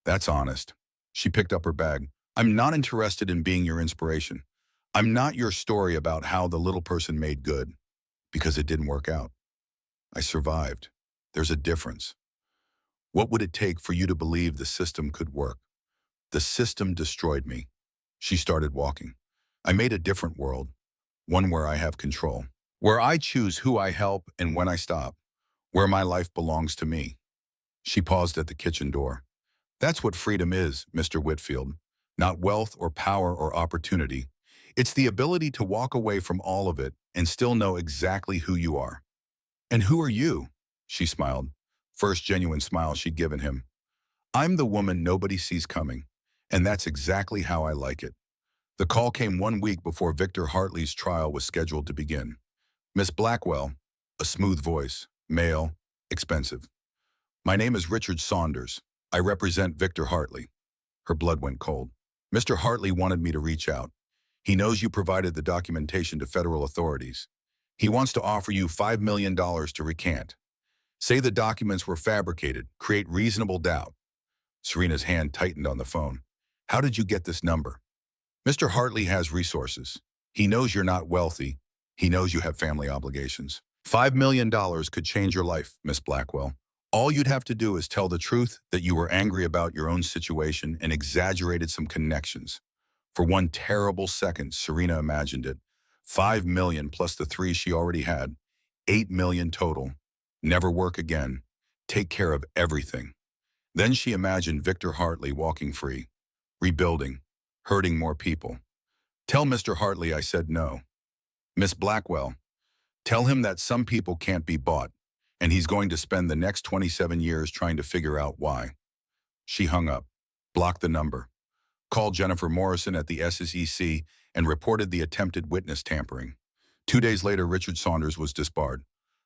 That's honest." She picked up her bag. "I'm not interested in being your inspiration. I'm not your story about how the little person made good, because it didn't work out. I survived. There's a difference. What would it take for you to believe the system could work? The system destroyed me." She started walking. "I made a different world, one where I have control, where I choose who I help and when I stop, where my life belongs to me." She paused at the kitchen door. "That's what freedom is, Mr. Whitfield. Not wealth or power or opportunity. It's the ability to walk away from all of it and still know exactly who you are." "And who are you?" She smiled. First genuine smile she'd given him. "I'm the woman nobody sees coming, and that's exactly how I like it." The call came 1 week before Victor Hartley's trial was scheduled to begin. "Miss Blackwell," a smooth voice, male, expensive. "My name is Richard Saunders. I represent Victor Hartley." Her blood went cold. "Mr. Hartley wanted me to reach out. He knows you provided the documentation to federal authorities. He wants to offer you $5 million to recant. Say the documents were fabricated, create reasonable doubt." Serena's hand tightened on the phone. "How did you get this number?" "Mr. Hartley has resources. He knows you're not wealthy. He knows you have family obligations. $5 million could change your life, Miss Blackwell. All you'd have to do is tell the truth that you were angry about your own situation and exaggerated some connections." For one terrible second, Serena imagined it. 5 million plus the 3 she already had. 8 million total. Never work again. take care of everything. Then she imagined Victor Hartley walking free, rebuilding, hurting more people. Tell Mr. Hartley I said no. Miss Blackwell, tell him that some people can't be bought, and he's going to spend the next 27 years trying to figure out why. She hung up, blocked the number, called Jennifer Morrison at the SEC, and reported the attempted witness tampering. 2 days later, Richard Saunders was disbarred.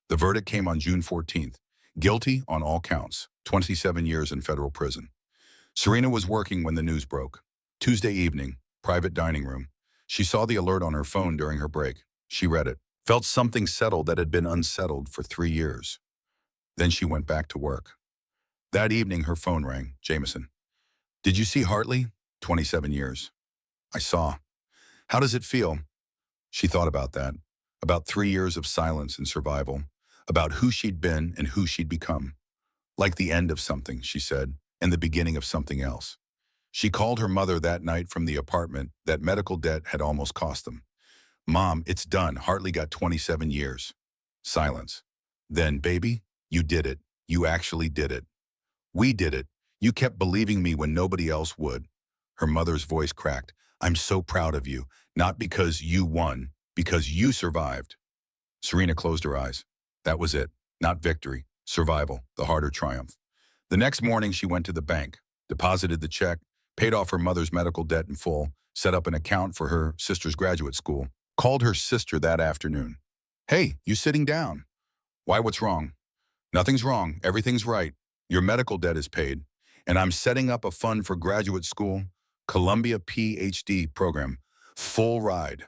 The verdict came on June 14th. Guilty on all counts, 27 years in federal prison. Serena was working when the news broke. Tuesday evening, private dining room. She saw the alert on her phone during her break. She read it, felt something settled that had been unsettled for 3 years. Then she went back to work. That evening, her phone rang. Jameson. Did you see Hartley? 27 years. I saw. How does it feel? She thought about that, about 3 years of silence and survival, about who she'd been and who she'd become. Like the end of something, she said, and the beginning of something else. She called her mother that night from the apartment that medical debt had almost cost them. Mom, it's done. Hartley got 27 years. Silence. Then, baby, you did it. You actually did it. We did it. You kept believing me when nobody else would. Her mother's voice cracked. I'm so proud of you, not because you won, because you survived. Serena closed her eyes. That was it. Not victory. Survival. The harder triumph. The next morning, she went to the bank, deposited the check, paid off her mother's medical debt in full, set up an account for her sister's graduate school, called her sister that afternoon. Hey, you sitting down? Why, what's wrong? Nothing's wrong. Everything's right. Your medical debt is paid, and I'm setting up a fund for graduate school, Columbia PhD program. Full ride.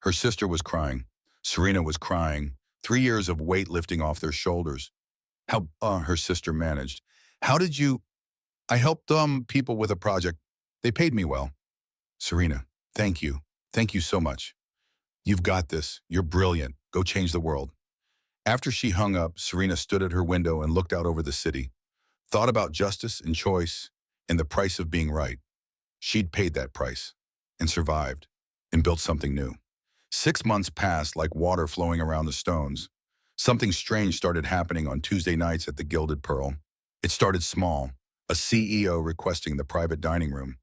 Her sister was crying. Serena was crying. 3 years of weight lifting off their shoulders. How, her sister managed. How did you? I helped people with a project. They paid me well. Serena, thank you. Thank you so much. You've got this. You're brilliant. Go change the world. After she hung up, Serena stood at her window and looked out over the city, thought about justice and choice and the price of being right. She'd paid that price and survived and built something new. 6 months passed like water flowing around the stones. Something strange started happening on Tuesday nights at the Gilded Pearl. It started small, a CEO requesting the private dining room,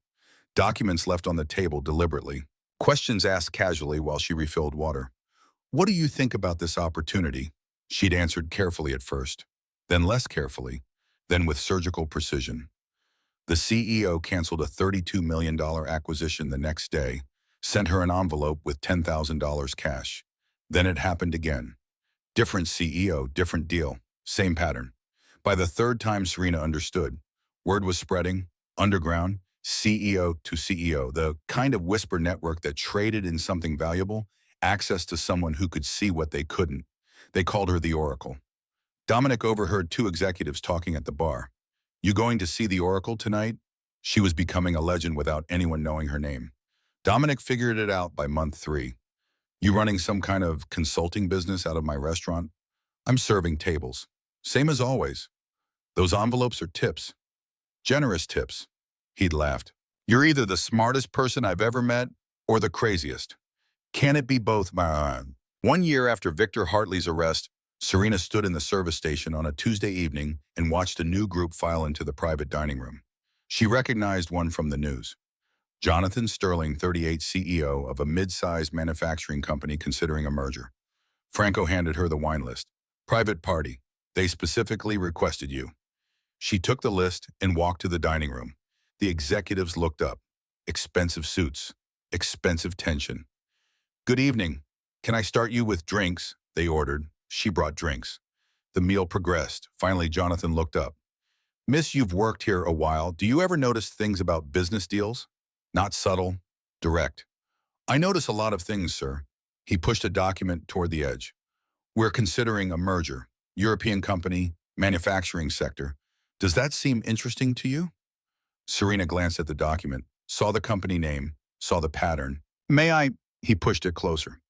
documents left on the table deliberately, questions asked casually while she refilled water. What do you think about this opportunity? She'd answered carefully at first, then less carefully, then with surgical precision. The CEO canceled a $32 million acquisition the next day, sent her an envelope with $10,000 cash. Then it happened again. Different CEO, different deal, same pattern. By the third time, Serena understood. Word was spreading, underground, CEO to CEO, the kind of whisper network that traded in something valuable, access to someone who could see what they couldn't. They called her the Oracle. Dominic overheard 2 executives talking at the bar. You going to see the Oracle tonight? She was becoming a legend without anyone knowing her name. Dominic figured it out by month 3. You running some kind of consulting business out of my restaurant? I'm serving tables. Same as always. Those envelopes are tips. Generous tips. He'd laughed. You're either the smartest person I've ever met or the craziest. Can it be both, my? 1 year after Victor Hartley's arrest, Serena stood in the service station on a Tuesday evening and watched a new group file into the private dining room. She recognized one from the news. Jonathan Sterling, 38, CEO of a mid-sized manufacturing company considering a merger. Franco handed her the wine list. Private party. They specifically requested you. She took the list and walked to the dining room. The executives looked up. Expensive suits. Expensive tension. Good evening. Can I start you with drinks? They ordered. She brought drinks. The meal progressed. Finally, Jonathan looked up. Miss, you've worked here a while. Do you ever notice things about business deals? Not subtle, direct. I notice a lot of things, sir. He pushed a document toward the edge. We're considering a merger. European company, manufacturing sector. Does that seem interesting to you? Serena glanced at the document, saw the company name, saw the pattern. May I? He pushed it closer.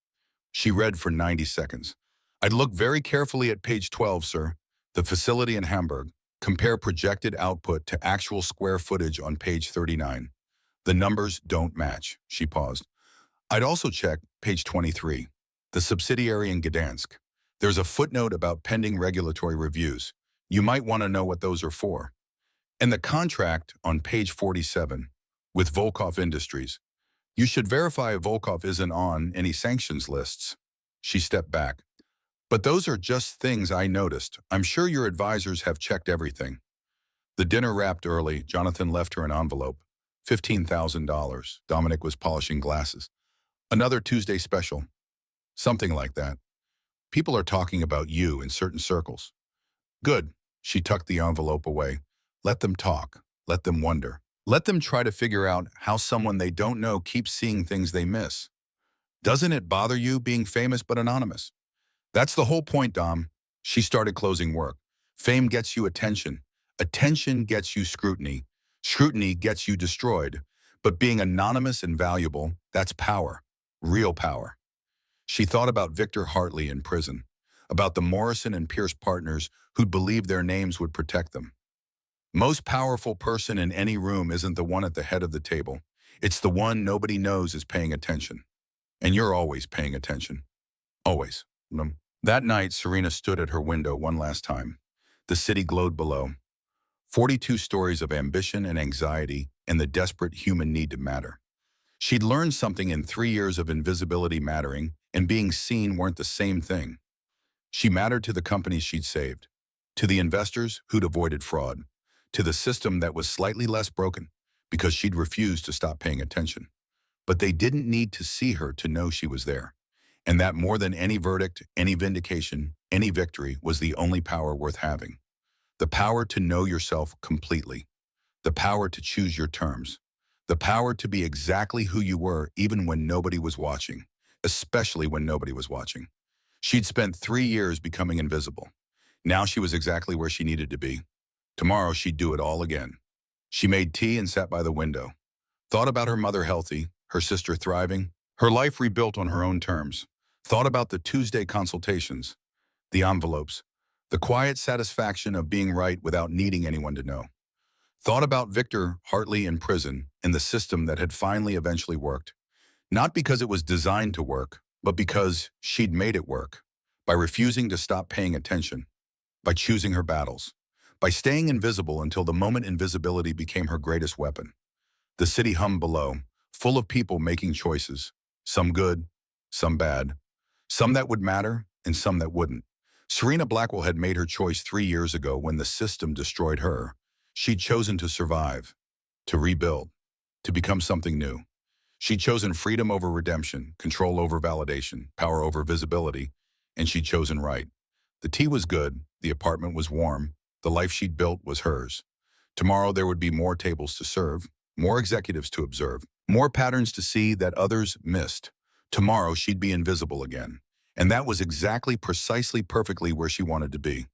She read for 90 seconds. I'd look very carefully at page 12, sir. The facility in Hamburg. Compare projected output to actual square footage on page 39. The numbers don't match. She paused. I'd also check page 23. The subsidiary in Gdansk. There's a footnote about pending regulatory reviews. You might want to know what those are for. And the contract on page 47 with Volkov Industries. You should verify Volkov isn't on any sanctions lists. She stepped back. But those are just things I noticed. I'm sure your advisors have checked everything. The dinner wrapped early. Jonathan left her an envelope. $15,000. Dominic was polishing glasses. Another Tuesday special. Something like that. People are talking about you in certain circles. Good. She tucked the envelope away. Let them talk. Let them wonder. Let them try to figure out how someone they don't know keeps seeing things they miss. Doesn't it bother you being famous but anonymous? That's the whole point, Dom. She started closing work. Fame gets you attention. Attention gets you scrutiny. Scrutiny gets you destroyed. But being anonymous and valuable, that's power. Real power. She thought about Victor Hartley in prison, about the Morrison and Pierce partners who'd believed their names would protect them. Most powerful person in any room isn't the one at the head of the table. It's the one nobody knows is paying attention. And you're always paying attention. Always. That night, Serena stood at her window one last time. The city glowed below. 42 stories of ambition and anxiety and the desperate human need to matter. She'd learned something in 3 years of invisibility mattering and being seen weren't the same thing. She mattered to the companies she'd saved, to the investors who'd avoided fraud, to the system that was slightly less broken because she'd refused to stop paying attention. But they didn't need to see her to know she was there. And that more than any verdict, any vindication, any victory was the only power worth having. The power to know yourself completely. The power to choose your terms. The power to be exactly who you were even when nobody was watching, especially when nobody was watching. She'd spent 3 years becoming invisible. Now she was exactly where she needed to be. Tomorrow she'd do it all again. She made tea and sat by the window. Thought about her mother healthy, her sister thriving, her life rebuilt on her own terms. Thought about the Tuesday consultations, the envelopes, the quiet satisfaction of being right without needing anyone to know. Thought about Victor Hartley in prison and the system that had finally eventually worked. Not because it was designed to work, but because she'd made it work. By refusing to stop paying attention. By choosing her battles. By staying invisible until the moment invisibility became her greatest weapon. The city hummed below, full of people making choices. Some good, some bad. Some that would matter, and some that wouldn't. Serena Blackwell had made her choice 3 years ago when the system destroyed her. She'd chosen to survive, to rebuild, to become something new. She'd chosen freedom over redemption, control over validation, power over visibility, and she'd chosen right. The tea was good, the apartment was warm, the life she'd built was hers. Tomorrow there would be more tables to serve, more executives to observe, more patterns to see that others missed. Tomorrow she'd be invisible again. And that was exactly, precisely, perfectly where she wanted to be.